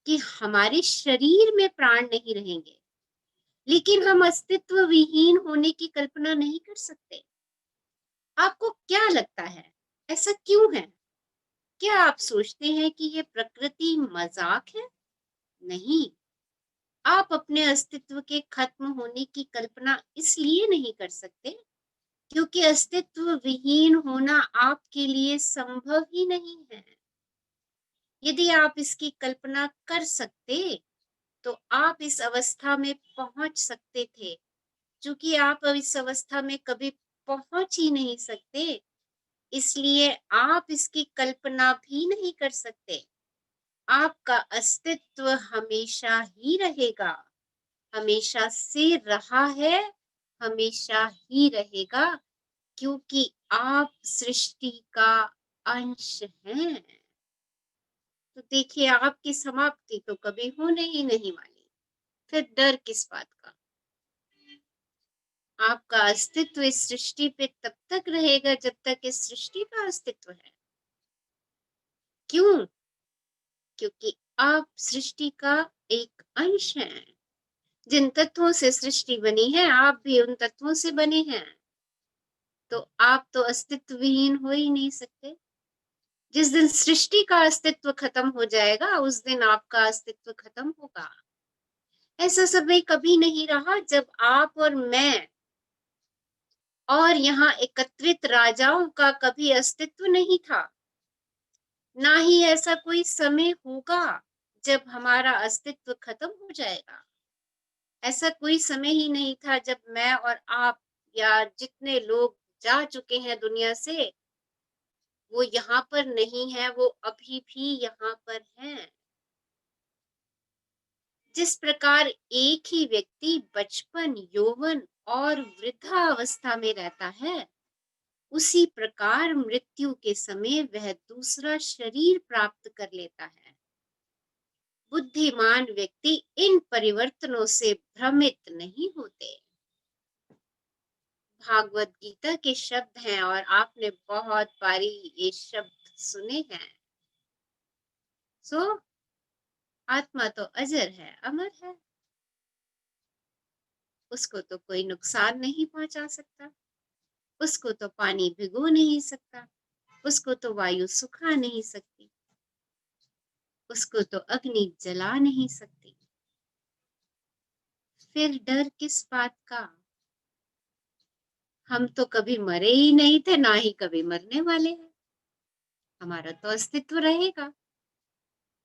कि हमारे शरीर में प्राण नहीं रहेंगे, लेकिन हम अस्तित्व विहीन होने की कल्पना नहीं कर सकते। आपको क्या लगता है, ऐसा क्यों है? क्या आप सोचते हैं कि ये प्रकृति मजाक है? नहीं, आप अपने अस्तित्व के खत्म होने की कल्पना इसलिए नहीं कर सकते क्योंकि अस्तित्व विहीन होना आपके लिए संभव ही नहीं है। यदि आप इसकी कल्पना कर सकते तो आप इस अवस्था में पहुंच सकते थे। क्योंकि आप इस अवस्था में कभी पहुंच ही नहीं सकते, इसलिए आप इसकी कल्पना भी नहीं कर सकते। आपका अस्तित्व हमेशा ही रहेगा, हमेशा से रहा है, हमेशा ही रहेगा, क्योंकि आप सृष्टि का अंश हैं। तो देखिए आपकी समाप्ति तो कभी होने ही नहीं वाली, फिर डर किस बात का? आपका अस्तित्व इस सृष्टि पे तब तक रहेगा जब तक इस सृष्टि का अस्तित्व है। क्यों? क्योंकि आप सृष्टि का एक अंश हैं। जिन तत्वों से सृष्टि बनी है, आप भी उन तत्वों से बने हैं। तो आप तो अस्तित्व विहीन हो ही नहीं सकते। जिस दिन सृष्टि का अस्तित्व खत्म हो जाएगा, उस दिन आपका अस्तित्व खत्म होगा। ऐसा समय कभी नहीं रहा जब आप और मैं और यहाँ एकत्रित राजाओं का कभी अस्तित्व नहीं था। ना ही ऐसा कोई समय होगा जब हमारा अस्तित्व खत्म हो जाएगा। ऐसा कोई समय ही नहीं था जब मैं और आप या जितने लोग जा चुके हैं दुनिया से, वो यहाँ पर नहीं है, वो अभी भी यहाँ पर हैं। जिस प्रकार एक ही व्यक्ति बचपन, यौवन और वृद्धावस्था में रहता है, उसी प्रकार मृत्यु के समय वह दूसरा शरीर प्राप्त कर लेता है। बुद्धिमान व्यक्ति इन परिवर्तनों से भ्रमित नहीं होते। भागवत गीता के शब्द हैं और आपने बहुत बारी ये शब्द सुने हैं। आत्मा तो अजर है, अमर है, उसको तो कोई नुकसान नहीं पहुंचा सकता, उसको तो पानी भिगो नहीं सकता, उसको तो वायु सुखा नहीं सकती, उसको तो अग्नि जला नहीं सकती। फिर डर किस बात का? हम तो कभी मरे ही नहीं थे, ना ही कभी मरने वाले हैं। हमारा तो अस्तित्व रहेगा,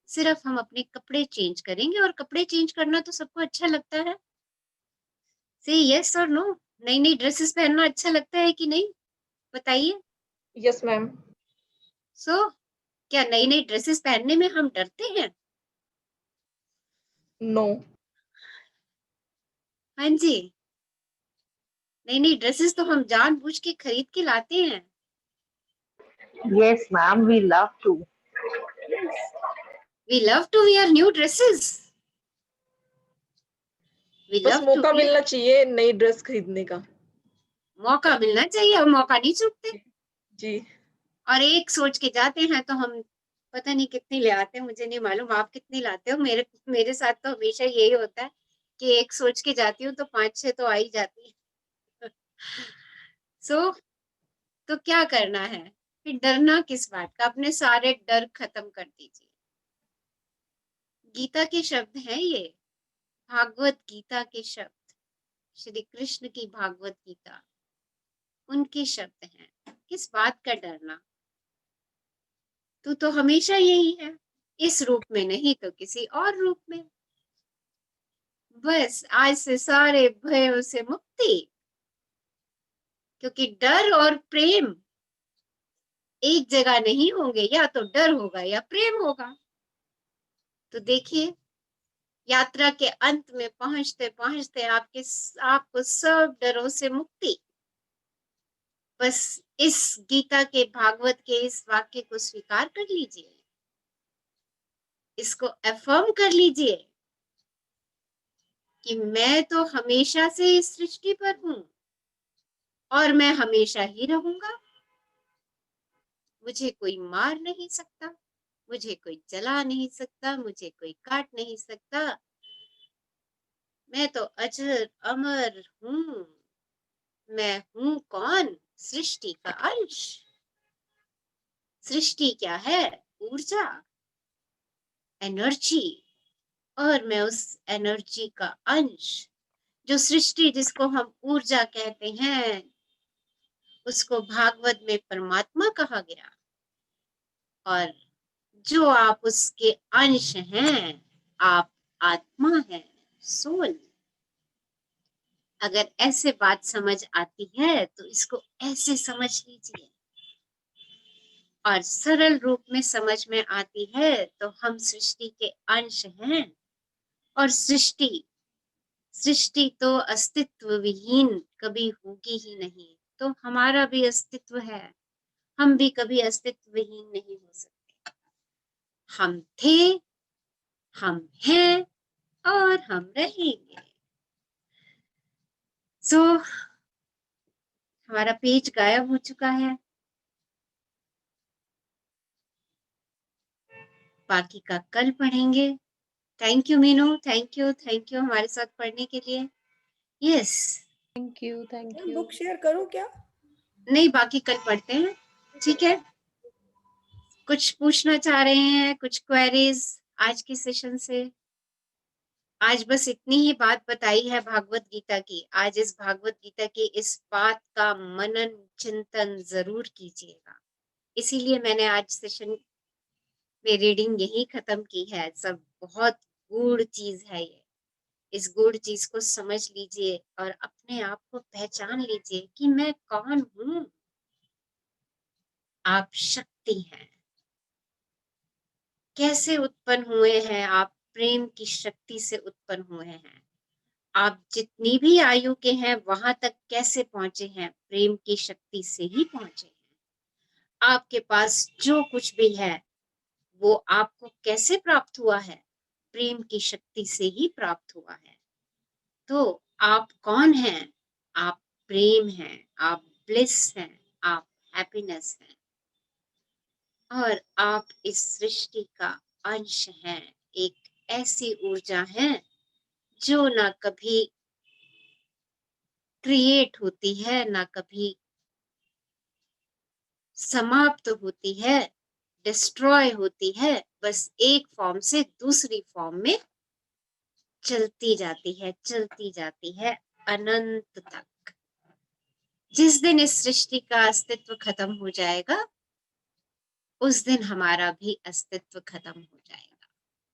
सिर्फ हम अपने कपड़े चेंज करेंगे। और कपड़े चेंज करना तो सबको अच्छा लगता है। से यस और नो, नई नई ड्रेसेस पहनना अच्छा लगता है कि नहीं, बताइए। Yes ma'am. क्या नई नई ड्रेसेस पहनने में हम डरते हैं? नो। हाँ जी, नई नई ड्रेसेस तो हम जानबूझ के खरीद के लाते हैं। Yes, ma'am, we love to. We love to wear new dresses. We बस love to मौका wear. मिलना चाहिए नई ड्रेस खरीदने का। मौका मिलना चाहिए, हम मौका नहीं चूकते जी। और एक सोच के जाते हैं तो हम पता नहीं कितनी ले आते हैं, मुझे नहीं मालूम आप कितनी लाते हो। मेरे साथ तो हमेशा यही होता है कि एक सोच के जाती हूँ तो 5-6 तो आ ही जाती है। तो क्या करना है फिर? डरना किस बात का? अपने सारे डर खत्म कर दीजिए। गीता के शब्द हैं ये, भागवत गीता के शब्द, श्री कृष्ण की भागवत गीता, उनके शब्द हैं। किस बात का डरना? तू तो हमेशा यही है, इस रूप में नहीं तो किसी और रूप में। बस आज से सारे भयों से मुक्ति, क्योंकि डर और प्रेम एक जगह नहीं होंगे, या तो डर होगा या प्रेम होगा। तो देखिए, यात्रा के अंत में पहुंचते पहुंचते आपको सब डरों से मुक्ति। बस इस गीता के, भागवत के इस वाक्य को स्वीकार कर लीजिए, इसको अफर्म कर लीजिए कि मैं तो हमेशा से इस सृष्टि पर हूं और मैं हमेशा ही रहूंगा। मुझे कोई मार नहीं सकता, मुझे कोई जला नहीं सकता, मुझे कोई काट नहीं सकता। मैं तो अजर अमर हूं। मैं हूं कौन? सृष्टि का अंश। सृष्टि क्या है? ऊर्जा, एनर्जी, और मैं उस एनर्जी का अंश। जो सृष्टि जिसको हम ऊर्जा कहते हैं, उसको भागवत में परमात्मा कहा गया। और जो आप उसके अंश हैं, आप आत्मा हैं, सोल। अगर ऐसे बात समझ आती है तो इसको ऐसे समझ लीजिए, और सरल रूप में समझ में आती है तो हम सृष्टि के अंश हैं। और सृष्टि तो अस्तित्व विहीन कभी होगी ही नहीं, तो हमारा भी अस्तित्व है, हम भी कभी अस्तित्व विहीन नहीं हो सकते। हम थे, हम हैं और हम रहेंगे। हमारा पेज गायब हो चुका है, बाकी का कल पढ़ेंगे। Thank you Meenu, thank you हमारे साथ पढ़ने के लिए। Yes, thank you. Book share करूं क्या? नहीं, बाकी कल पढ़ते हैं, ठीक है। कुछ पूछना चाह रहे हैं, कुछ क्वेरीज आज के सेशन से? आज बस इतनी ही बात बताई है भागवत गीता की। आज इस भागवत गीता की इस बात का मनन चिंतन जरूर कीजिएगा। इसीलिए मैंने आज सेशन में रीडिंग यही खत्म की है। सब बहुत गूढ़ चीज है ये, इस गूढ़ चीज को समझ लीजिए और अपने आप को पहचान लीजिए कि मैं कौन हूं। आप शक्ति हैं। कैसे उत्पन्न हुए हैं आप? प्रेम की शक्ति से उत्पन्न हुए हैं। आप जितनी भी आयु के हैं वहां तक कैसे पहुंचे हैं? प्रेम की शक्ति से ही पहुंचे हैं। आपके पास जो कुछ भी है वो आपको कैसे प्राप्त हुआ है? प्रेम की शक्ति से ही प्राप्त हुआ है। तो आप कौन हैं? आप प्रेम हैं, आप ब्लिस हैं, आप हैप्पीनेस हैं और आप इस सृष्टि का अंश हैं। एक ऐसी ऊर्जा है जो ना कभी क्रिएट होती है, ना कभी समाप्त होती है, डिस्ट्रॉय होती है, बस एक फॉर्म से दूसरी फॉर्म में चलती जाती है अनंत तक। जिस दिन इस सृष्टि का अस्तित्व खत्म हो जाएगा उस दिन हमारा भी अस्तित्व खत्म हो जाएगा।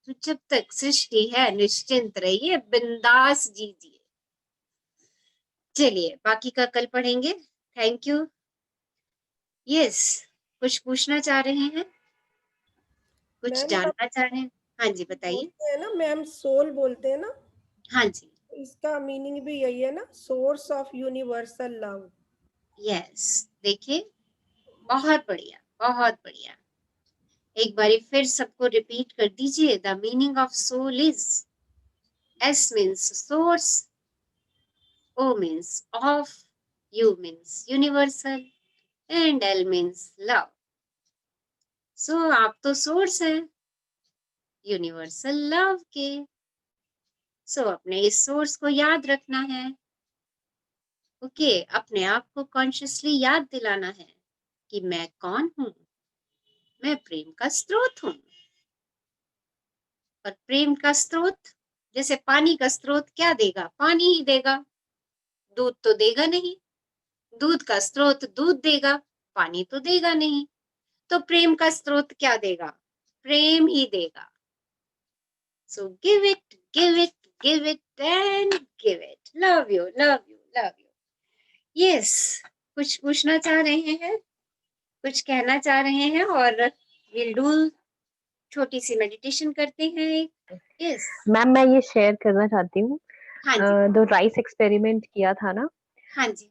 तो जब तक सृष्टि है निश्चिंत रहिए, बिंदास जीजिए। चलिए बाकी का कल पढ़ेंगे। Thank you. यस, कुछ पूछना चाह रहे हैं, कुछ मैम जानना चाह रहे हैं? हाँ जी बताइए। बोलते हैं ना मैम, सोल बोलते हैं ना, हाँ जी, इसका मीनिंग भी यही है ना, source of universal love. Yes, देखिए बहुत बढ़िया, बहुत बढ़िया। एक बारी फिर सबको रिपीट कर दीजिए। The meaning of soul is, S means source, O means of, U means universal and L means love. So आप तो सोर्स हैं यूनिवर्सल लव के। सो अपने इस सोर्स को याद रखना है। ओके, अपने आप को कॉन्शियसली याद दिलाना है कि मैं कौन हूं। मैं प्रेम का स्रोत हूं। और प्रेम का स्रोत, जैसे पानी का स्रोत क्या देगा? पानी ही देगा, दूध तो देगा नहीं। दूध का स्रोत दूध देगा, पानी तो देगा नहीं। तो प्रेम का स्रोत क्या देगा? प्रेम ही देगा। So give it, give it, give it and give it. Love you, love you, love you. Yes, कुछ पूछना चाह रहे हैं, कुछ कहना चाह रहे हैं? और विल डू छोटी सी मेडिटेशन करते हैं। यस मैम मैं ये शेयर करना चाहती हूँ। हाँ जी, जो राइस एक्सपेरिमेंट किया था ना, हाँ जी।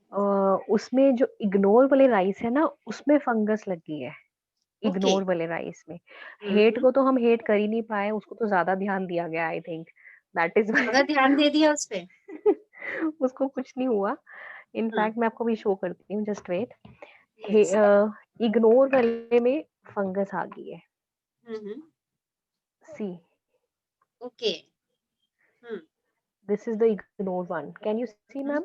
उसमें जो इग्नोर वाले राइस है ना, उसमें फंगस लगी है। ओके। इग्नोर वाले राइस में हेट को तो हम हेट कर ही नहीं पाए, उसको तो ज्यादा ध्यान दिया गया। आई थिंक दैट इज ज्यादा ध्यान दे दिया उस पे। उसको कुछ नहीं हुआ। इनफैक्ट मैं आपको भी शो करती हूँ, जस्ट वेट। यस। इग्नोर वाले में फंगस आ गई है। See, okay. This is the ignore one. Can you see ma'am?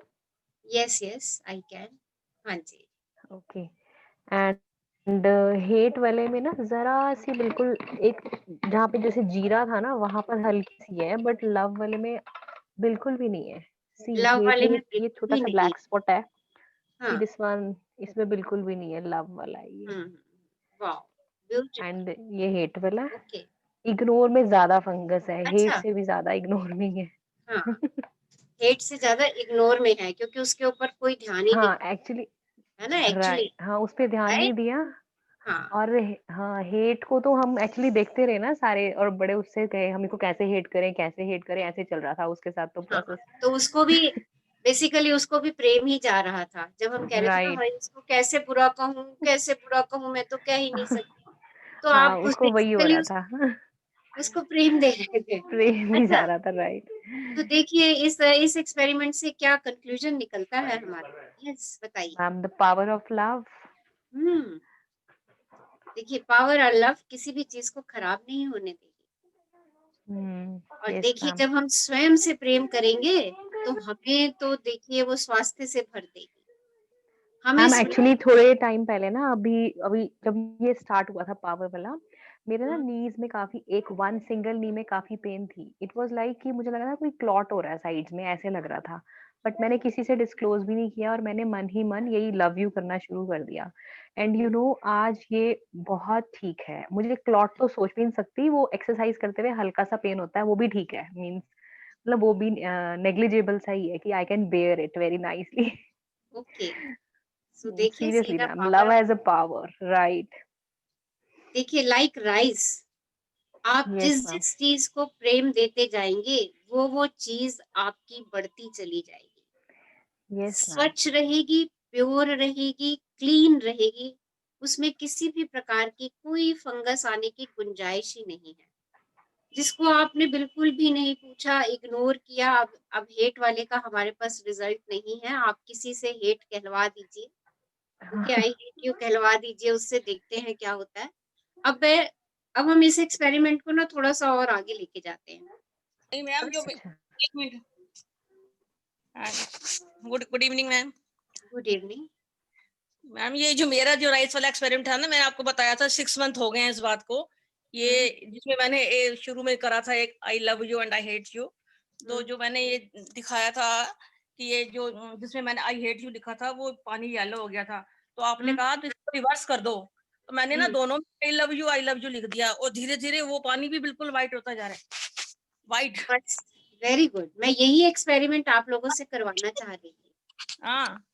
Yes yes I can. हाँ जी। ओके। एंड हेट वाले में ना जरा सी बिल्कुल एक, जहाँ पे जैसे जीरा था ना वहां पर हल्की सी है, बट लव वाले में बिल्कुल भी नहीं है। सी लव वाले में ये बिल्कुल छोटा भी सा नहीं। ब्लैक स्पॉट है। सी हाँ। दिस वन, इसमें बिल्कुल भी नहीं है। लव वाला है ये। Wow, beautiful. एंड ये हेट वाला है। ओके। इग्नोर में ज्यादा फंगस है, हेट अच्छा। से भी ज्यादा इग्नोर में है। हाँ, हेट से ज्यादा इग्नोर में है क्योंकि उसके ऊपर कोई ध्यान ही नहीं, हाँ एक्चुअली, है ना? एक्चुअली, राइट, हाँ उस पे ध्यान नहीं राइट। दिया। हाँ और हाँ, हेट को तो हम एक्चुअली देखते रहे ना सारे, और बड़े उससे गए हम इसको कैसे हेट करें, कैसे हेट करें, ऐसे चल रहा था उसके साथ तो हाँ, प्रोसेस। तो उसको भी बेसिकली उसको भी प्रेम ही जा रहा था। जब हम कह रहे थे ना राइट। भाई इसको कैसे बुरा कहूँ, कैसे बुरा कहूँ, मैं तो कह ही नहीं सकती। तो हाँ आप उसको वही हो बेसिकली रहा था। उसको प्रेम दे रहे थे। प्रेम नहीं अच्छा, जा रहा था, राइट। तो देखिए इस एक्सपेरिमेंट से क्या कंक्लूजन निकलता है हमारा? यस बताइए। Ma'am the power of love. हम्म, देखिए पावर और लव किसी भी चीज को खराब नहीं होने देगी। और यस देखिए मैम। जब हम स्वयं से प्रेम करेंगे तो हमें तो देखिए वो स्वास्थ्य से भर देगी। हमें मैम एक्चुअली थोड़े टाइम पहले ना, अभी अभी जब ये स्टार्ट हुआ था पावर वाला, मेरे ना नीज में काफी, एक वन सिंगल नी में काफी पेन थी। इट वाज लाइक कि मुझे लगा था कोई क्लॉट हो रहा है साइड्स में, ऐसे लग रहा था। बट मैंने किसी से डिस्क्लोज भी नहीं किया, और मैंने मन ही मन यही लव यू करना शुरू कर दिया। एंड यू नो आज ये बहुत ठीक है। मुझे क्लॉट तो सोच भी नहीं सकती, वो एक्सरसाइज करते हुए हल्का सा पेन होता है, वो भी ठीक है। मीन्स मतलब वो भी नेग्लिजिबल सा ही है कि I can bear it very nicely. Okay. So देखिए सीरियसली सीधा ma'am, power love of, has a power, right. देखिए लाइक राइस, आप Yes, जिस ma'am. जिस चीज को प्रेम देते जाएंगे वो चीज आपकी बढ़ती चली जाएगी, Yes, ma'am. स्वच्छ रहेगी, प्योर रहेगी, क्लीन रहेगी, उसमें किसी भी प्रकार की कोई फंगस आने की गुंजाइश ही नहीं है। जिसको आपने बिल्कुल भी नहीं पूछा, इग्नोर किया, अब हेट वाले का हमारे पास रिजल्ट नहीं है। आप किसी से हेट कहलवा दीजिए, ओके, आई हेट यू कहलवा दीजिए, उससे देखते हैं क्या होता है। अब हम इस एक्सपेरिमेंट को ना थोड़ा सा और आगे लेके जाते हैं। नहीं मैम, जो अच्छा. एक minute, good evening ma'am. Good evening ma'am, ये जो मेरा जो राइस वाला एक्सपेरिमेंट था ना, मैंने आपको बताया था 6 मंथ हो गए हैं इस बात को, ये जिसमें मैंने शुरू में करा था एक I love you and I hate you. तो जो मैंने ये दिखाया था कि ये जो जिसमें मैंने आई हेट यू लिखा था वो पानी येलो हो गया था, तो आपने कहा तो इसको रिवर्स कर दो। तो मैंने ना दोनों में आई लव यू लिख दिया और धीरे धीरे वो पानी भी बिल्कुल व्हाइट होता जा रहा है, व्हाइट। वेरी गुड, मैं यही एक्सपेरिमेंट आप लोगों से करवाना चाह रही थी। हाँ,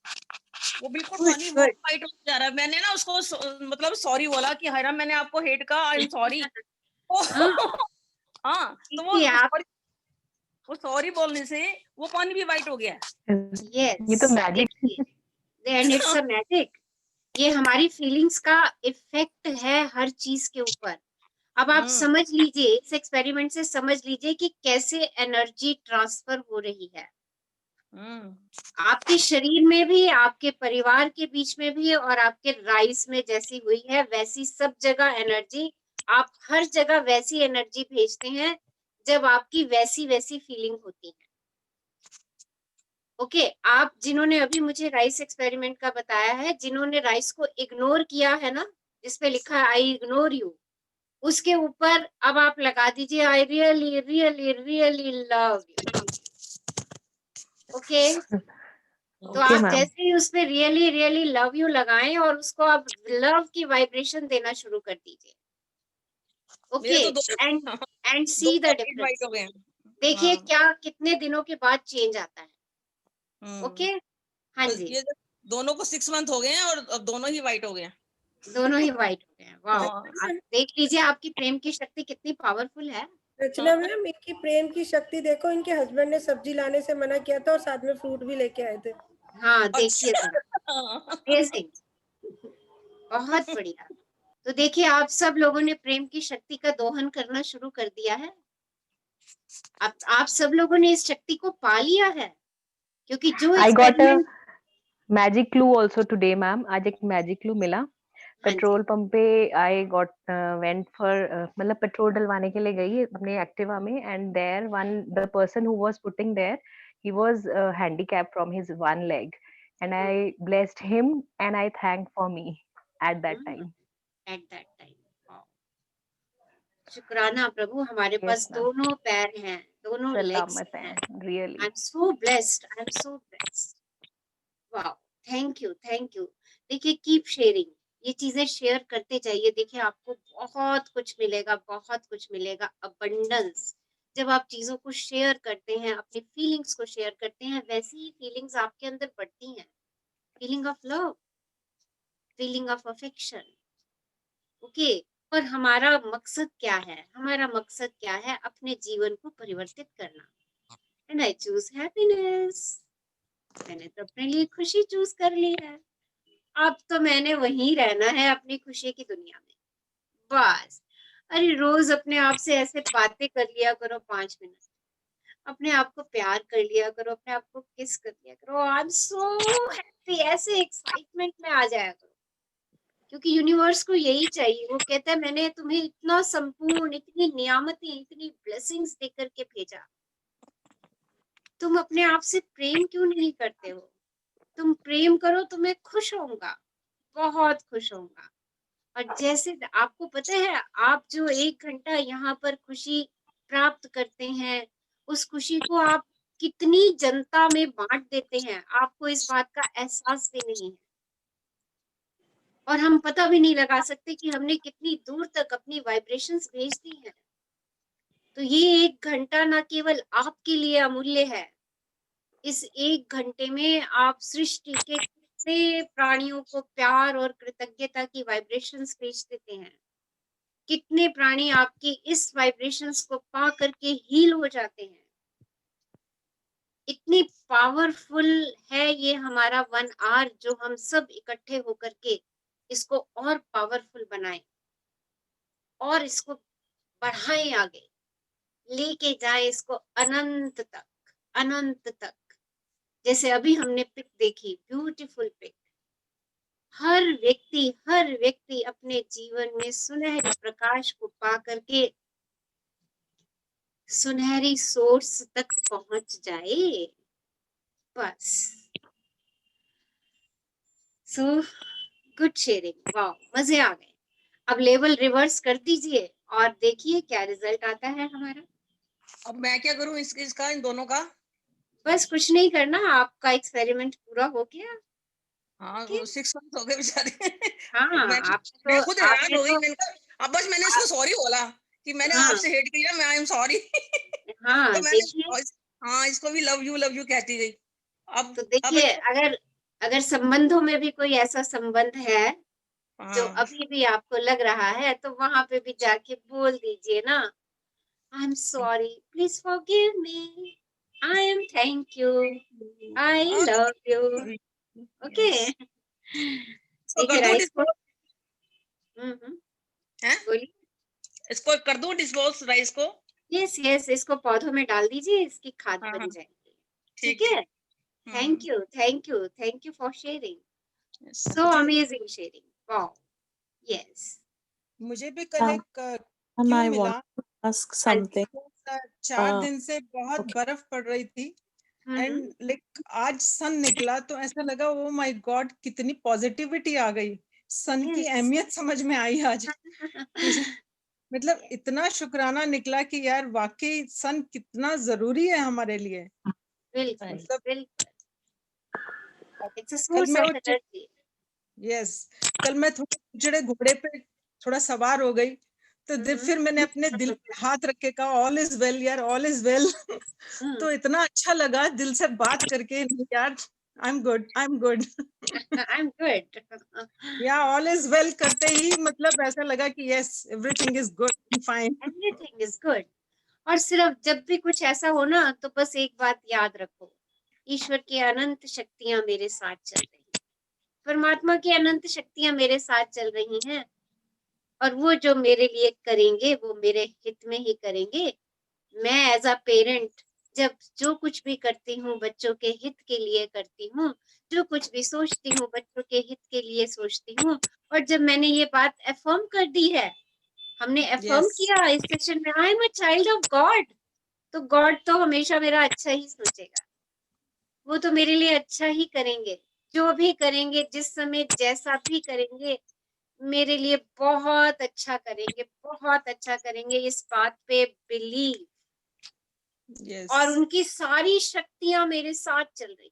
वो बिल्कुल Good, पानी वो good. व्हाइट होता जा रहा है। मैंने ना उसको मतलब सॉरी बोला कि हायराम मैंने आपको हेट कहा, आई एम सॉरी। हाँ, तो वो सॉरी बोलने से वो पानी भी व्हाइट हो गया। ये तो magic. And it's a magic. ये हमारी फीलिंग्स का इफेक्ट है हर चीज के ऊपर। अब आप समझ लीजिए, इस एक्सपेरिमेंट से समझ लीजिए कि कैसे एनर्जी ट्रांसफर हो रही है आपके शरीर में भी, आपके परिवार के बीच में भी, और आपके राइस में जैसी हुई है वैसी सब जगह एनर्जी। आप हर जगह वैसी एनर्जी भेजते हैं जब आपकी वैसी वैसी फीलिंग होती है। ओके, आप जिन्होंने अभी मुझे राइस एक्सपेरिमेंट का बताया है, जिन्होंने राइस को इग्नोर किया है ना, जिसपे लिखा है आई इग्नोर यू, उसके ऊपर अब आप लगा दीजिए I really really really love you. Okay, तो आप जैसे ही उसपे रियली रियली लव यू लगाएं और उसको आप लव की वाइब्रेशन देना शुरू कर दीजिए। Okay, and see the difference. देखिए क्या कितने दिनों के बाद चेंज आता है। ओके, हाँ जी, ये दोनों को 6 मंथ हो गए हैं और अब दोनों ही व्हाइट हो गए हैं। दोनों ही व्हाइट हो गए हैं। वाह, आप देख लीजिए आपकी प्रेम की शक्ति कितनी पावरफुल है। रचना मैम, इनकी प्रेम की शक्ति देखो, इनके हस्बैंड ने सब्जी लाने से मना किया था और साथ में फ्रूट भी लेके आए थे। हाँ, देखिए बहुत बढ़िया। तो देखिए आप सब लोगों ने प्रेम की शक्ति का दोहन करना शुरू कर दिया है। आप सब लोगों ने इस शक्ति को पा लिया है, क्योंकि जो I got a experiment magic clue also today, ma'am. आज एक मैजिक क्लू मिला। पेट्रोल पंप पे आई गॉट वेंट फॉर मतलब पेट्रोल डलवाने के लिए गई अपने एक्टिवा में, and there the person who was putting there, he was handicapped from his one leg, and I blessed him and I thanked for me at that time. शुक्राना प्रभु, हमारे पास दोनों पैर हैं, दोनों लेग्स हैं। Really. I'm so blessed. I'm so blessed. Wow. Thank you. Thank you. देखिए keep sharing, ये चीजें शेयर करते जाइए। देखिए आपको बहुत कुछ मिलेगा, बहुत कुछ मिलेगा। अबंडेंस, जब आप चीजों को शेयर करते हैं, अपनी फीलिंग्स को शेयर करते हैं, वैसी ही फीलिंग्स आपके अंदर बढ़ती हैं। Feeling of love, feeling of affection. Okay, और हमारा मकसद क्या है? हमारा मकसद क्या है? अपने जीवन को परिवर्तित करना। And I choose happiness. मैंने तो अपने लिए खुशी चूज कर ली है। अब तो मैंने वहीं रहना है अपनी खुशी की दुनिया में, बस। अरे रोज अपने आप से ऐसे बातें कर लिया करो 5 मिनट, अपने आप को प्यार कर लिया करो, अपने आप को किस कर लिया करो। आई एम सो हैप्पी, ऐसे एक्साइटमेंट में आ जाया करो, क्योंकि यूनिवर्स को यही चाहिए। वो कहता है मैंने तुम्हें इतना संपूर्ण, इतनी नियामतें, इतनी ब्लेसिंग्स देकर के भेजा, तुम अपने आप से प्रेम क्यों नहीं करते हो? तुम प्रेम करो तो मैं खुश होऊंगा, बहुत खुश होऊंगा। और जैसे आपको पता है, आप जो 1 घंटा यहाँ पर खुशी प्राप्त करते हैं, उस खुशी को आप कितनी जनता में बांट देते हैं, आपको इस बात का एहसास भी नहीं है। और हम पता भी नहीं लगा सकते कि हमने कितनी दूर तक अपनी वाइब्रेशंस भेज दी हैं। तो ये 1 घंटा ना केवल आपके लिए अमूल्य है, इस 1 घंटे में आप सृष्टि के कितने प्राणियों को प्यार और कृतज्ञता की वाइब्रेशंस भेज देते हैं, कितने प्राणी आपकी इस वाइब्रेशंस को पा करके हील हो जाते हैं। इतनी पावरफुल है ये हमारा 1 आवर, जो हम सब इकट्ठे होकर के इसको और पावरफुल बनाएं और इसको बढ़ाएं आगे, लेके जाए इसको अनंत तक, अनंत तक। जैसे अभी हमने पिक देखी, ब्यूटीफुल पिक। हर व्यक्ति अपने जीवन में सुनहरे प्रकाश को पा करके सुनहरी सोर्स तक पहुंच जाए, बस। सो गुड शेयरिंग, वाओ, मजे आ गए। अब लेवल रिवर्स कर दीजिए और देखिए क्या रिजल्ट आता है हमारा। अब मैं क्या करूं इसका, इन दोनों का? बस कुछ नहीं करना, आपका एक्सपेरिमेंट पूरा हो गया। हाँ, 6 मंथ हो गए बेचारे। हाँ, मैं खुद हैरान हो गई। तो मैंने कहा, अब बस मैंने इसको सॉरी बोला कि मैंने हाँ, आपसे हेट किया, मैं आई एम सॉरी। हाँ, तो मैंने देखिए, हाँ, इसको भी लव यू कहती गई। अब तो देखिए, अगर संबंधों में भी कोई ऐसा संबंध है जो हाँ, अभी भी आपको लग रहा है, तो वहां पे भी जाके बोल दीजिए ना, I am sorry, please forgive me, I am thank you, I love you. Okay, इसको देखिए कर दूं राइस को, डिस्पोज? हैं? बोलिए। इसको कर दूं डिस्पोज राइस को? यस, इसको पौधों में डाल दीजिए, इसकी खाद हाँ, बन हाँ, जाएगी। ठीक ठीक है, ठीक। थैंक यू फॉर शेयरिंग, सो मुझे अमेजिंग शेयरिंग, वाओ, यस। मुझे भी कल एक क्यों I मिला। want to ask हाँ जी, something. 4 दिन से बहुत Okay. बर्फ पड़ रही थी हम्म, एंड लाइक आज सन निकला तो ऐसा लगा ओ माय गॉड कितनी पॉजिटिविटी आ गई। सन की यस। अहमियत समझ में आई आज। मतलब इतना शुक्राना निकला कि यार वाकई सन कितना जरूरी है हमारे लिए। बिल्कुल, मतलब बिल्कुल, इट्स अ कल सोर्स मैं ऑफ एनर्जी। यस कल मैं थोड़े चिड़े घोड़े पे थोड़ा सवार हो गई तो फिर मैंने अपने दिल पे हाथ रख के कहा ऑल इज वेल यार, ऑल इज वेल। तो इतना अच्छा लगा दिल से बात करके यार, I am good, I am good. I am good. या ऑल इज वेल करते ही मतलब ऐसा लगा कि yes everything is good, fine. Everything is good. और सिर्फ जब भी कुछ ऐसा हो ना, तो बस एक बात याद रखो, ईश्वर की अनंत शक्तियां मेरे साथ चल रही हैं, परमात्मा की अनंत शक्तियां मेरे साथ चल रही हैं, और वो जो मेरे लिए करेंगे वो मेरे हित में ही करेंगे। मैं एज अ पेरेंट जब जो कुछ भी करती हूँ बच्चों के हित के लिए करती हूँ, जो कुछ भी सोचती हूँ बच्चों के हित के लिए सोचती हूँ। और जब मैंने ये बात अफर्म कर दी है, हमने अफर्म यस किया इस सेशन में, I am a child of God, तो गॉड तो हमेशा मेरा अच्छा ही सोचेगा, वो तो मेरे लिए अच्छा ही करेंगे। जो भी करेंगे, जिस समय जैसा भी करेंगे, मेरे लिए बहुत अच्छा करेंगे, बहुत अच्छा करेंगे, इस बात पे बिलीव। यस और उनकी सारी शक्तियां मेरे साथ चल रही,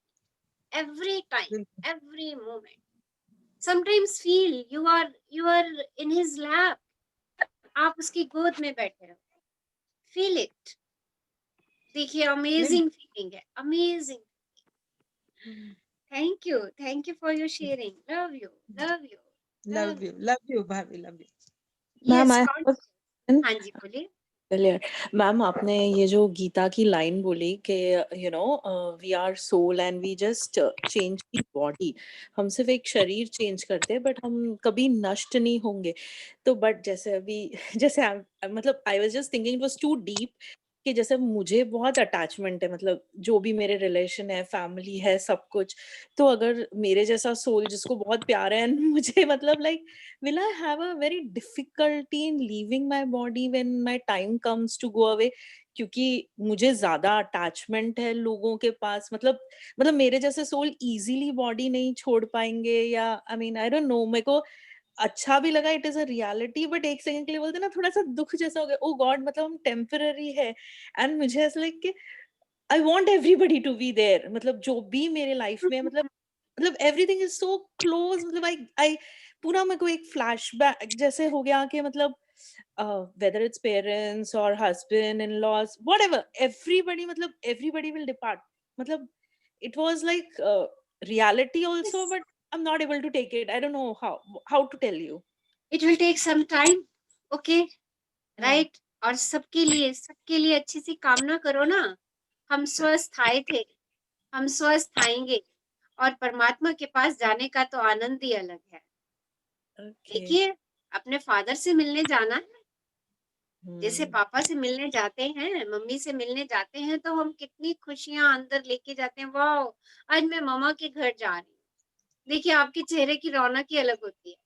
every time, every moment. Sometimes feel you are in his lap, आप उसकी गोद में बैठे रहो, फील इट। देखिए अमेजिंग फीलिंग है, amazing. Thank you for your sharing, love you, love you, love you भाभी, love you. Ma'am, yes, I have a question. हाँ जी बोलिए। Clear. मैम आपने ये जो गीता की लाइन बोली कि we are soul and we just change की बॉडी, हम सिर्फ एक शरीर चेंज करते हैं बट हम कभी नष्ट नहीं होंगे। तो बट जैसे अभी जैसे मतलब I was just thinking it was too deep कि जैसे मुझे बहुत अटैचमेंट है, मतलब जो भी मेरे रिलेशन है, फैमिली है, सब कुछ। तो अगर मेरे जैसा सोल जिसको बहुत प्यार है एंड मुझे मतलब like will I have a very difficulty in leaving my body when my time comes to go away? क्योंकि मुझे ज्यादा अटैचमेंट है लोगों के पास, मतलब मेरे जैसे सोल इजीली बॉडी नहीं छोड़ पाएंगे, या I mean I don't know. मेरे को अच्छा भी लगा, it is a reality, but एक सेकंड के लिए बोलते ना थोड़ा सा दुख जैसा हो गया, ओ गॉड मतलब हम टेम्पररी है। एंड मुझे ऐसा लाइक कि I want everybody to be there, मतलब जो भी मेरे लाइफ में मतलब एवरीथिंग इज सो क्लोज, मतलब आई पूरा मेरे को एक फ्लैशबैक जैसे हो गया कि मतलब whether it's parents or husband in laws whatever, everybody मतलब everybody will depart, मतलब it was like reality also, but I'm not able to take it. I don't know how to tell you. It will take some time, okay, right. और सबके लिए अच्छी सी कामना करो ना। हम स्वस्थ आए थे, हम स्वस्थ आएंगे, और परमात्मा के पास जाने का तो आनंद ही अलग है। देखिए, अपने फादर से मिलने जाना है, जैसे पापा से मिलने जाते हैं, मम्मी से मिलने जाते हैं, तो हम कितनी खुशियां अंदर लेके जाते हैं। वाह, आज मैं मामा के घर जा रही हूँ। देखिए, आपके चेहरे की रौनक ही अलग होती है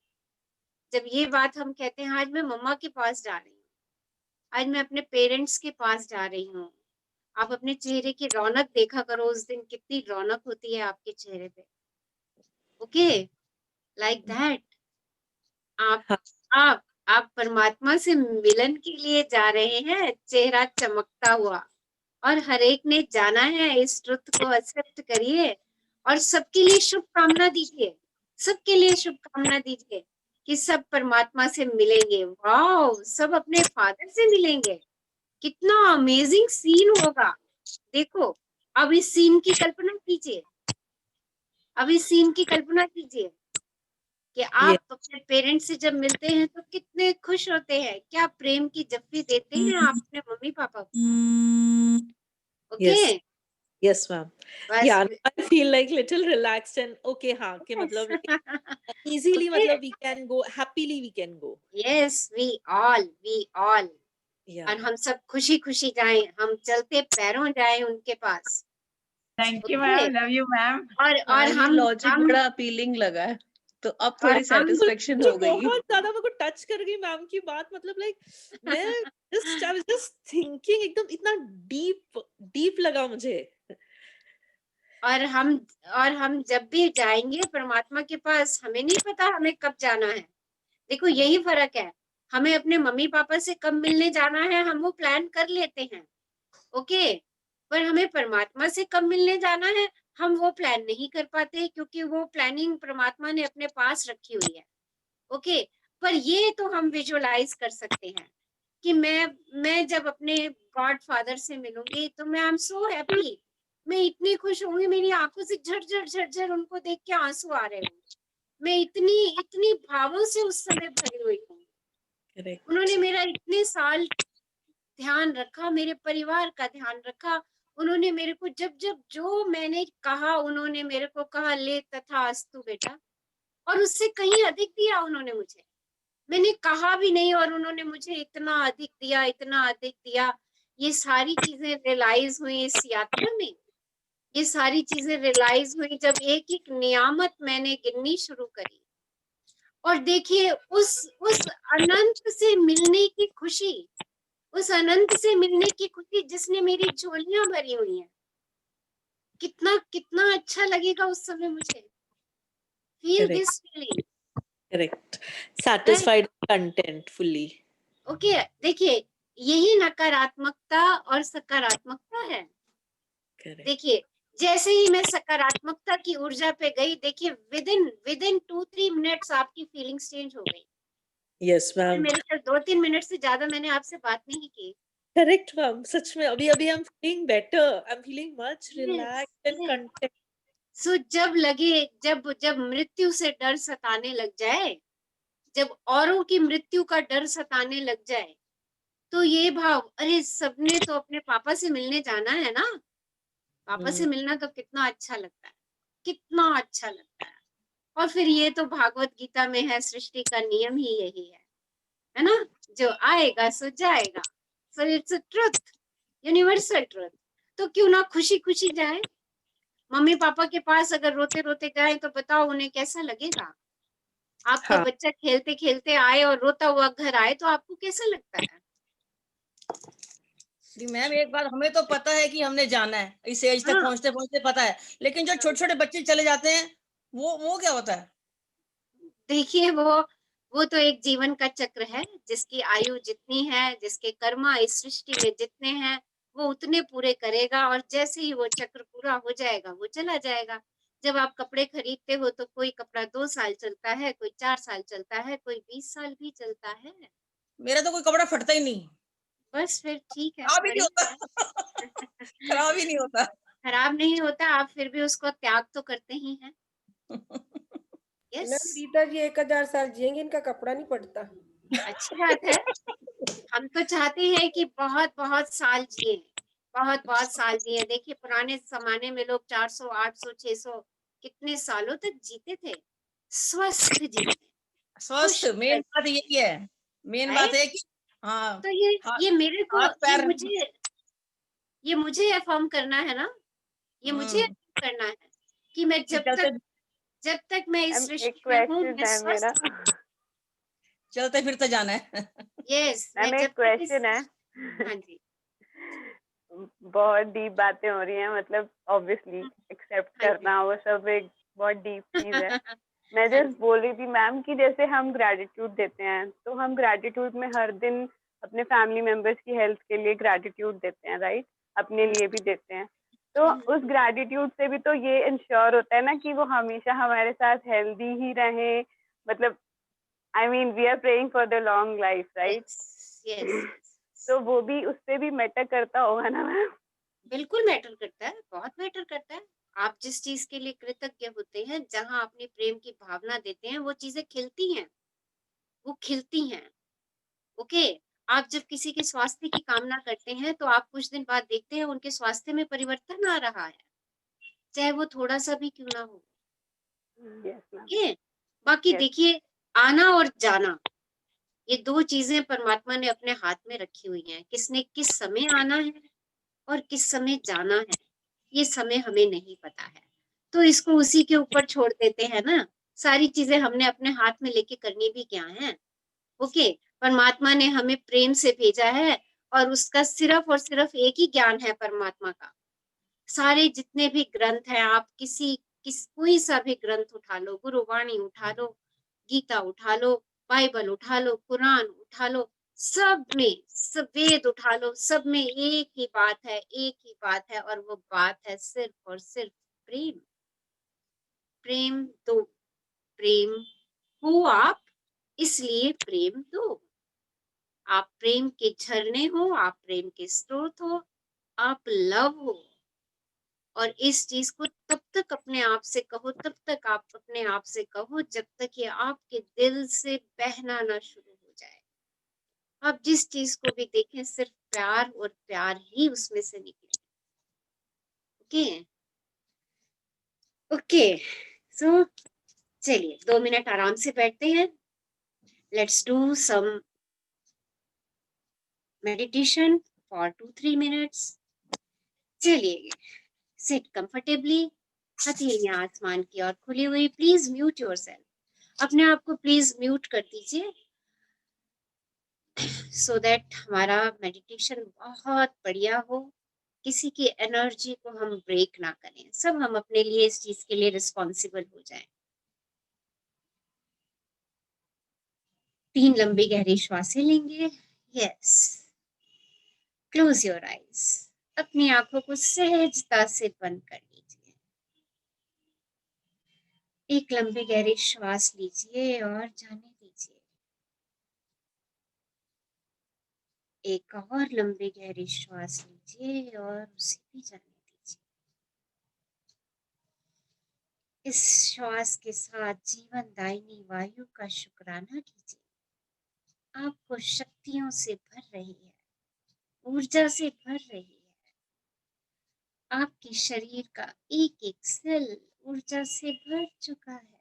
जब ये बात हम कहते हैं, आज मैं मम्मा के पास जा रही हूँ, आज मैं अपने पेरेंट्स के पास जा रही हूँ। आप अपने चेहरे की रौनक देखा करो, उस दिन कितनी रौनक होती है आपके चेहरे पे। Okay, like that. आप परमात्मा से मिलन के लिए जा रहे हैं, चेहरा चमकता हुआ, और हर एक ने जाना है। इस ट्रुथ को एक्सेप्ट करिए और सबके लिए शुभकामना दीजिए, सबके लिए शुभकामना दीजिए कि सब परमात्मा से मिलेंगे। वाओ, सब अपने फादर से मिलेंगे, कितना अमेजिंग सीन होगा। देखो, अब इस सीन की कल्पना कीजिए, अब इस सीन की कल्पना कीजिए कि आप अपने पेरेंट्स से जब मिलते हैं तो कितने खुश होते हैं, क्या प्रेम की जप्फी देते हैं आप अपने मम्मी पापा को। Okay, Yes, ma'am. बस Yeah, I feel like little relaxed and okay, हाँ कि मतलब easily ओके, मतलब we can go happily we can go. Yes, we all, Yeah. और हम सब खुशी खुशी जाएं, हम चलते पैरों जाएं उनके पास। Thank you okay, ma'am, love you ma'am. और हाँ, ये लॉजिक हम बड़ा अपीलिंग लगा है, तो अब और थोड़ी हम सेटिस्फेक्शन मुझे हो गई। बहुत ज्यादा मेरे को टच कर गई मैम की बात, मतलब लाइक मैं I was just thinking एकदम इतना डीप लगा मुझे। और हम जब भी जाएंगे परमात्मा के पास, हमें नहीं पता हमें कब जाना है। देखो, यही फर्क है, हमें अपने मम्मी पापा से कब मिलने जाना है हम वो प्लान कर लेते हैं। ओके, पर हमें परमात्मा से कब मिलने जाना है हम वो प्लान नहीं कर पाते, क्योंकि वो प्लानिंग परमात्मा ने अपने पास रखी हुई है। ओके, पर ये तो हम विजुअलाइज कर सकते हैं कि मैं जब अपने गॉड फादर से मिलूंगी तो मैं आई एम सो हैप्पी, मैं इतनी खुश होंगी, मेरी आंखों से झरझर उनको देख के आंसू आ रहे होंगे। मैं इतनी इतनी भावों से उस समय भरी हुई हूँ। उन्होंने मेरा इतने साल ध्यान रखा, मेरे परिवार का ध्यान रखा। उन्होंने मेरे को जब जब जो मैंने कहा, उन्होंने मेरे को कहा ले तथास्तु बेटा, और उससे कहीं अधिक दिया उन्होंने मुझे। मैंने कहा भी नहीं और उन्होंने मुझे इतना अधिक दिया, इतना अधिक दिया। ये सारी चीजें रियलाइज हुई इस यात्रा में, ये सारी चीजें रियलाइज हुई जब एक एक नियामत मैंने गिननी शुरू करी। और देखिए, उस अनंत से मिलने की खुशी, उस अनंत से मिलने की खुशी जिसने मेरी झोलियां भरी हुई हैं, कितना कितना अच्छा लगेगा उस समय मुझे। Feel this feeling. Correct. Satisfied, content fully. Okay, देखिए, यही नकारात्मकता और सकारात्मकता है। देखिए, जैसे ही मैं सकारात्मकता की ऊर्जा पे गई, देखिए विदिन 2-3 मिनट्स आपकी फीलिंग्स चेंज हो गई। Yes, ma'am. मेरे ख्याल 2-3 मिनट से ज्यादा मैंने आपसे बात नहीं की। Correct, ma'am. सच में अभी I'm feeling better. I'm feeling much relaxed and content. सो जब मृत्यु से डर सताने लग जाए, जब औरों की मृत्यु का डर सताने लग जाए, तो ये भाव, अरे सबने तो अपने पापा से मिलने जाना है ना, पापा से मिलना तो कितना अच्छा लगता है, कितना अच्छा लगता है। और फिर ये तो भागवत गीता में है, सृष्टि का नियम ही यही है ना, जो आएगा सो जाएगा। So it's a truth, universal truth. तो क्यों ना खुशी खुशी जाए। मम्मी पापा के पास अगर रोते रोते जाए तो बताओ उन्हें कैसा लगेगा। आपका बच्चा खेलते खेलते आए और रोता हुआ घर आए तो आपको कैसा लगता है। मैम, एक बार हमें तो पता है कि हमने जाना है, इस एज तक पहुंचते पहुंचते पता है, लेकिन जो छोटे छोटे बच्चे चले जाते हैं वो क्या होता है। देखिए, वो तो एक जीवन का चक्र है, जिसकी आयु जितनी है, जिसके कर्म इस सृष्टि में जितने हैं, वो उतने पूरे करेगा, और जैसे ही वो चक्र पूरा हो जाएगा वो चला जाएगा। जब आप कपड़े खरीदते हो तो कोई कपड़ा 2 साल चलता है, कोई 4 साल चलता है, कोई 20 साल भी चलता है। मेरा तो कोई कपड़ा फटता ही नहीं। बस फिर ठीक है, खराब ही नहीं होता। खराब ही नहीं होता। खराब नहीं होता, आप फिर भी उसको त्याग तो करते ही हैं। मैम रीता जी 1000 साल जिएंगे, इनका कपड़ा नहीं पड़ता। अच्छी बात है। हम तो चाहते हैं कि बहुत बहुत साल जिए, बहुत बहुत साल जिए। देखिए पुराने जमाने में लोग 400, 800, 600 कितने सालों तक जीते थे, स्वस्थ जीते, स्वस्थ खुश मेन रहते बात यही है। मेन बात राइट। है कि हाँ, तो हाथ ये मेरे को हाथ पैर ये मुझे अफर्म करना है ना, ये मुझे हम्म affirm करना है कि मैं चलते जब तक मैं इस मैम एक सृष्टि में हूँ क्वेश्चन मैं है मेरा। स्वस्थ। चलते फिरते जाना है। यस, मैं मैम जब एक तक इस, क्वेश्चन है। हाँ जी, बहुत डीप बातें हो रही हैं, मतलब ऑब्वियसली एक्सेप्ट हाँ जी, करना वो सब एक बहुत डीप चीज है। मैं हाँ जस्ट जी, बोल रही थी मैम कि जैसे हम ग्रैटिट्यूड देते हैं, तो हम ग्रैटिट्यूड में हर दिन अपने फैमिली मेंबर्स की हेल्थ के लिए ग्रैटिट्यूड देते हैं, राइट? अपने लिए भी देते हैं। तो उस ग्रैटिट्यूड से भी तो ये इंश्योर होता है ना कि वो हमेशा हमारे साथ हेल्दी ही रहे, मतलब I mean we are praying for the long life, right? Yes yes yes, तो वो भी उससे भी मैटर करता होगा ना मैम? बिल्कुल मैटर करता है, बहुत मैटर करता है। आप जिस चीज के लिए कृतज्ञ होते हैं, जहाँ अपनी प्रेम की भावना देते हैं, वो चीजें खिलती हैं, वो खिलती हैं। ओके। आप जब किसी के स्वास्थ्य की कामना करते हैं, तो आप कुछ दिन बाद देखते हैं उनके स्वास्थ्य में परिवर्तन आ रहा है, चाहे वो थोड़ा सा भी क्यों ना हो। Yes ma'am. ओके। बाकी यस। देखिए, आना और जाना, ये दो चीजें परमात्मा ने अपने हाथ में रखी हुई हैं। किसने किस समय आना है और किस समय जाना है, ये समय हमें नहीं पता है, तो इसको उसी के ऊपर छोड़ देते हैं ना। सारी चीजें हमने अपने हाथ में लेके करनी भी क्या है। ओके। परमात्मा ने हमें प्रेम से भेजा है, और उसका सिर्फ और सिर्फ एक ही ज्ञान है परमात्मा का। सारे जितने भी ग्रंथ हैं, आप कोई सा भी ग्रंथ उठा लो, गुरुवाणी उठा लो, गीता उठा लो, बाइबल उठा लो, कुरान उठा लो, सब में, सब वेद उठा लो, सब में एक ही बात है, एक ही बात है, और वो बात है सिर्फ और सिर्फ प्रेम। प्रेम दो, प्रेम हो आप, इसलिए प्रेम दो। आप प्रेम के झरने हो, आप प्रेम के स्रोत हो, आप लव हो। और इस चीज को तब तक अपने आप से कहो, तब तक आप अपने आप से कहो, जब तक ये आपके दिल से बहना ना शुरू हो जाए। आप जिस चीज को भी देखें, सिर्फ प्यार और प्यार ही उसमें से निकले। ओके। ओके। सो चलिए 2 मिनट आराम से बैठते हैं। Let's do some meditation for 2-3 minutes. चलिए, सिट कंफर्टेबली, हथेलियां आसमान की ओर खुली हुई। प्लीज म्यूट योरसेल्फ, अपने आप को प्लीज म्यूट कर दीजिए, सो दैट हमारा मेडिटेशन बहुत बढ़िया हो। किसी की एनर्जी को हम ब्रेक ना करें, सब हम अपने लिए इस चीज के लिए रिस्पॉन्सिबल हो जाएं। 3 लंबी गहरी श्वासें लेंगे। यस। क्लोज योर आईज, अपनी आंखों को सहजता से बंद कर लीजिए। एक लंबी गहरी श्वास लीजिए और जाने दीजिए। एक और लंबी गहरी श्वास लीजिए और उसे भी जाने दीजिए। इस श्वास के साथ जीवनदायिनी वायु का शुक्राना कीजिए। आपको शक्तियों से भर रही है, ऊर्जा से भर रही है। आपके शरीर का एक एक सेल ऊर्जा से भर चुका है।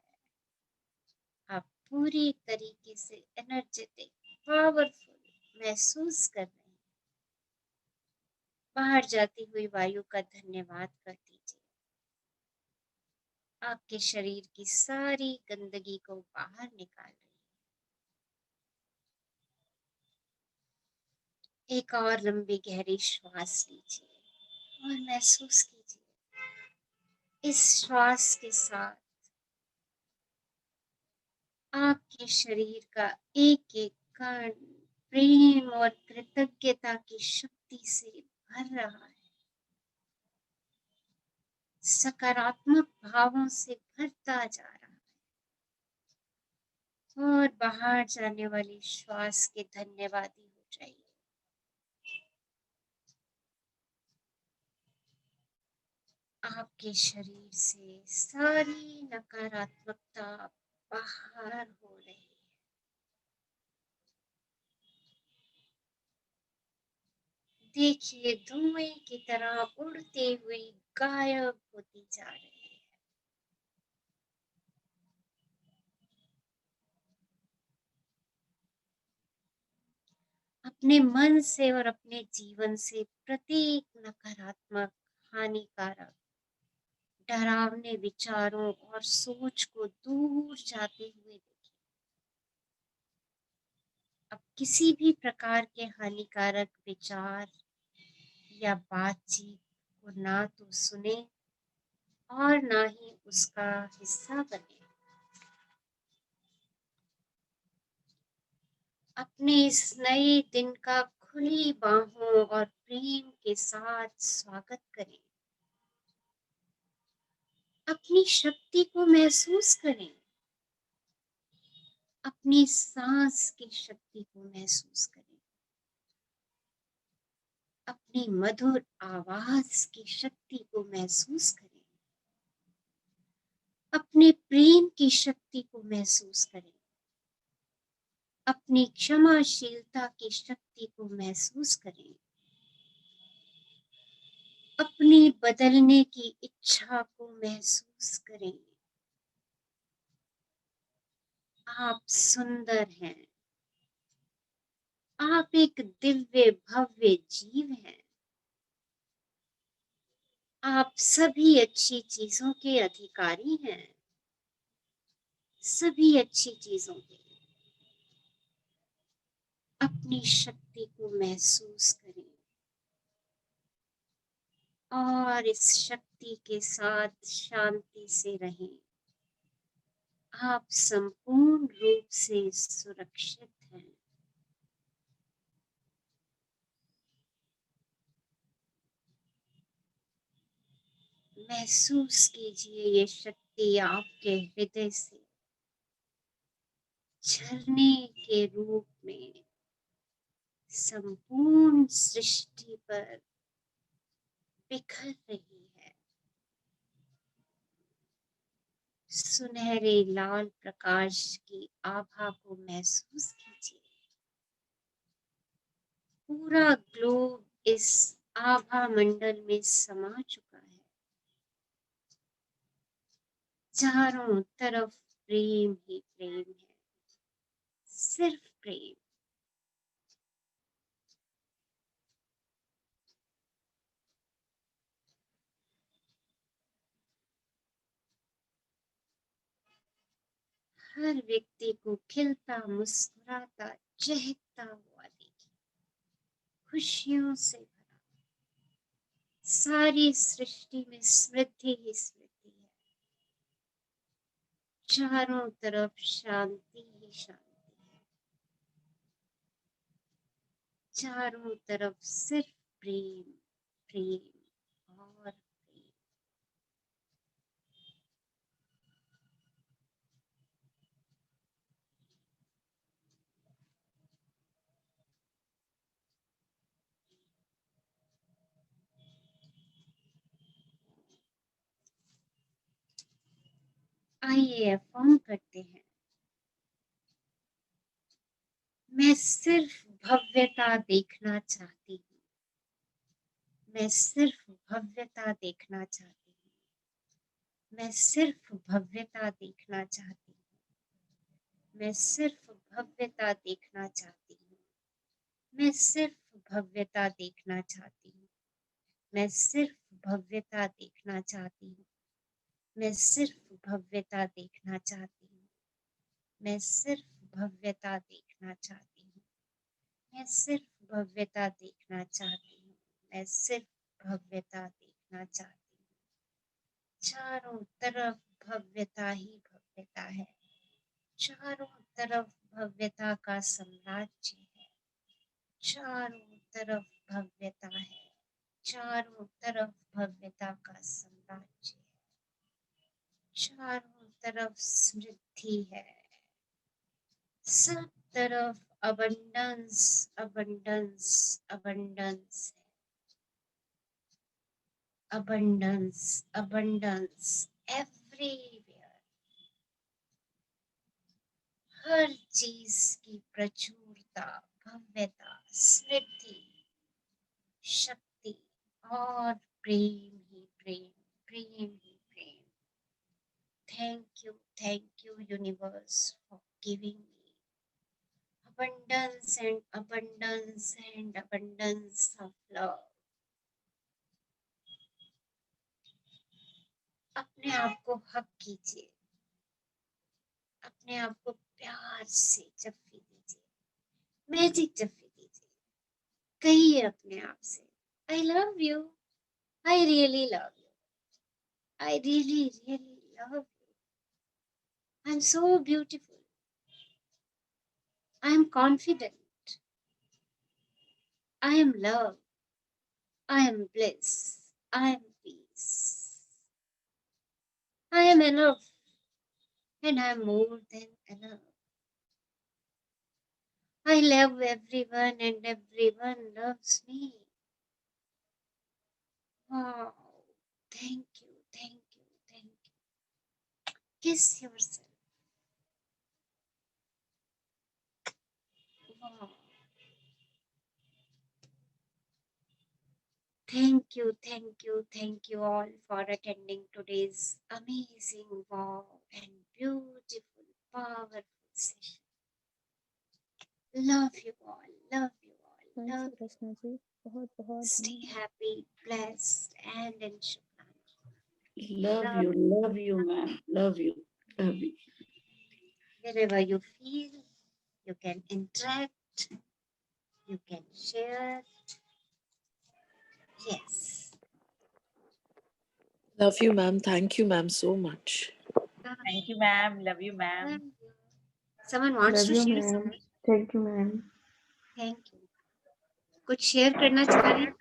आप पूरी तरीके से एनर्जेटिक, पावरफुल महसूस कर रहे हैं। बाहर जाती हुई वायु का धन्यवाद कर दीजिए। आपके शरीर की सारी गंदगी को बाहर निकाल रही है। एक और लंबी गहरी श्वास लीजिए और महसूस कीजिए, इस श्वास के साथ आपके शरीर का एक एक कण प्रेम और कृतज्ञता की शक्ति से भर रहा है, सकारात्मक भावों से भरता जा रहा है। और बाहर जाने वाली श्वास के धन्यवादी हो जाइए। आपके शरीर से सारी नकारात्मकता बाहर हो रही है। देखिए धुएं की तरह उड़ते हुए गायब होती जा रही है। अपने मन से और अपने जीवन से प्रत्येक नकारात्मक, हानिकारक, डरावने विचारों और सोच को दूर जाते हुए देखिए। अब किसी भी प्रकार के हानिकारक विचार या बातचीत को ना तो सुने और ना ही उसका हिस्सा बने। अपने इस नए दिन का खुली बाहों और प्रेम के साथ स्वागत करें। अपनी शक्ति को महसूस करें। अपनी सांस की शक्ति को महसूस करें। अपनी मधुर आवाज की शक्ति को महसूस करें। अपने प्रेम की शक्ति को महसूस करें। अपनी क्षमाशीलता की शक्ति को महसूस करें। अपनी बदलने की इच्छा को महसूस करें। आप सुंदर हैं। आप एक दिव्य भव्य जीव हैं। आप सभी अच्छी चीजों के अधिकारी हैं। सभी अच्छी चीजों के। अपनी शक्ति को महसूस करें और इस शक्ति के साथ शांति से रहें। आप संपूर्ण रूप से सुरक्षित हैं। महसूस कीजिए ये शक्ति आपके हृदय से झरने के रूप में संपूर्ण सृष्टि पर बिखर रही है। सुनहरे लाल प्रकाश की आभा को महसूस कीजिए। पूरा ग्लोब इस आभा मंडल में समा चुका है। चारों तरफ प्रेम ही प्रेम है। सिर्फ प्रेम। हर व्यक्ति को खिलता, मुस्कुराता, चहकता हुआ देखिए। खुशियों से भरा। सारी सृष्टि में समृद्धि ही समृद्धि है। चारों तरफ शांति ही शांति है। चारों तरफ सिर्फ प्रेम, प्रेम और प्रेम। आइए अफर्म करते हैं। मैं सिर्फ भव्यता देखना चाहती हूँ। मैं सिर्फ भव्यता देखना चाहती हूँ। मैं सिर्फ भव्यता देखना चाहती हूँ। मैं सिर्फ भव्यता देखना चाहती हूँ। मैं सिर्फ भव्यता देखना चाहती हूँ। मैं सिर्फ भव्यता देखना चाहती हूँ। मैं सिर्फ भव्यता देखना चाहती हूँ। मैं सिर्फ भव्यता देखना चाहती हूँ। मैं सिर्फ भव्यता देखना चाहती हूँ। मैं सिर्फ भव्यता देखना चाहती हूँ। चारों तरफ भव्यता ही भव्यता है। चारों तरफ भव्यता का साम्राज्य है। चारों तरफ भव्यता है। चारों तरफ भव्यता का साम्राज्य है। चारों तरफ समृद्धि है। सब तरफ अबंडेंस, अबंडेंस, अबंडेंस है। abundance, abundance everywhere. हर चीज की प्रचुरता, भव्यता, समृद्धि, और प्रेम ही प्रेम, प्रेम ही प्रेम। Thank you universe for giving me abundance and abundance and abundance of love। अपने आप को हक कीजिए, अपने आप को प्यार से जफ्फी दीजिए, मैजिक जफ्फी दीजिए, कहिए अपने आप से I love you, I really love you, I really love you, I'm so beautiful, I am confident, I am love, I am bliss, I am peace, I am enough, and I am more than enough. I love everyone and everyone loves me. Wow. Thank you, thank you, thank you. Kiss yourself. Wow. Thank you all for attending today's amazing, wow, and beautiful, powerful session. Love you all, love you all, love you. Krishna ji, बहुत बहुत Stay happy, blessed, and in Shukran. love you, ma'am. Love you. Wherever you feel, you can interact, you can share. Yes. Love you, ma'am. Thank you, ma'am, so much. Thank you, ma'am. Love you, ma'am. Someone wants to share something? Thank you, ma'am. Thank you. कुछ share करना चाह रहे हैं?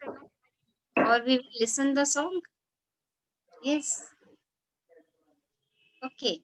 Or we will listen the song? Yes. Okay.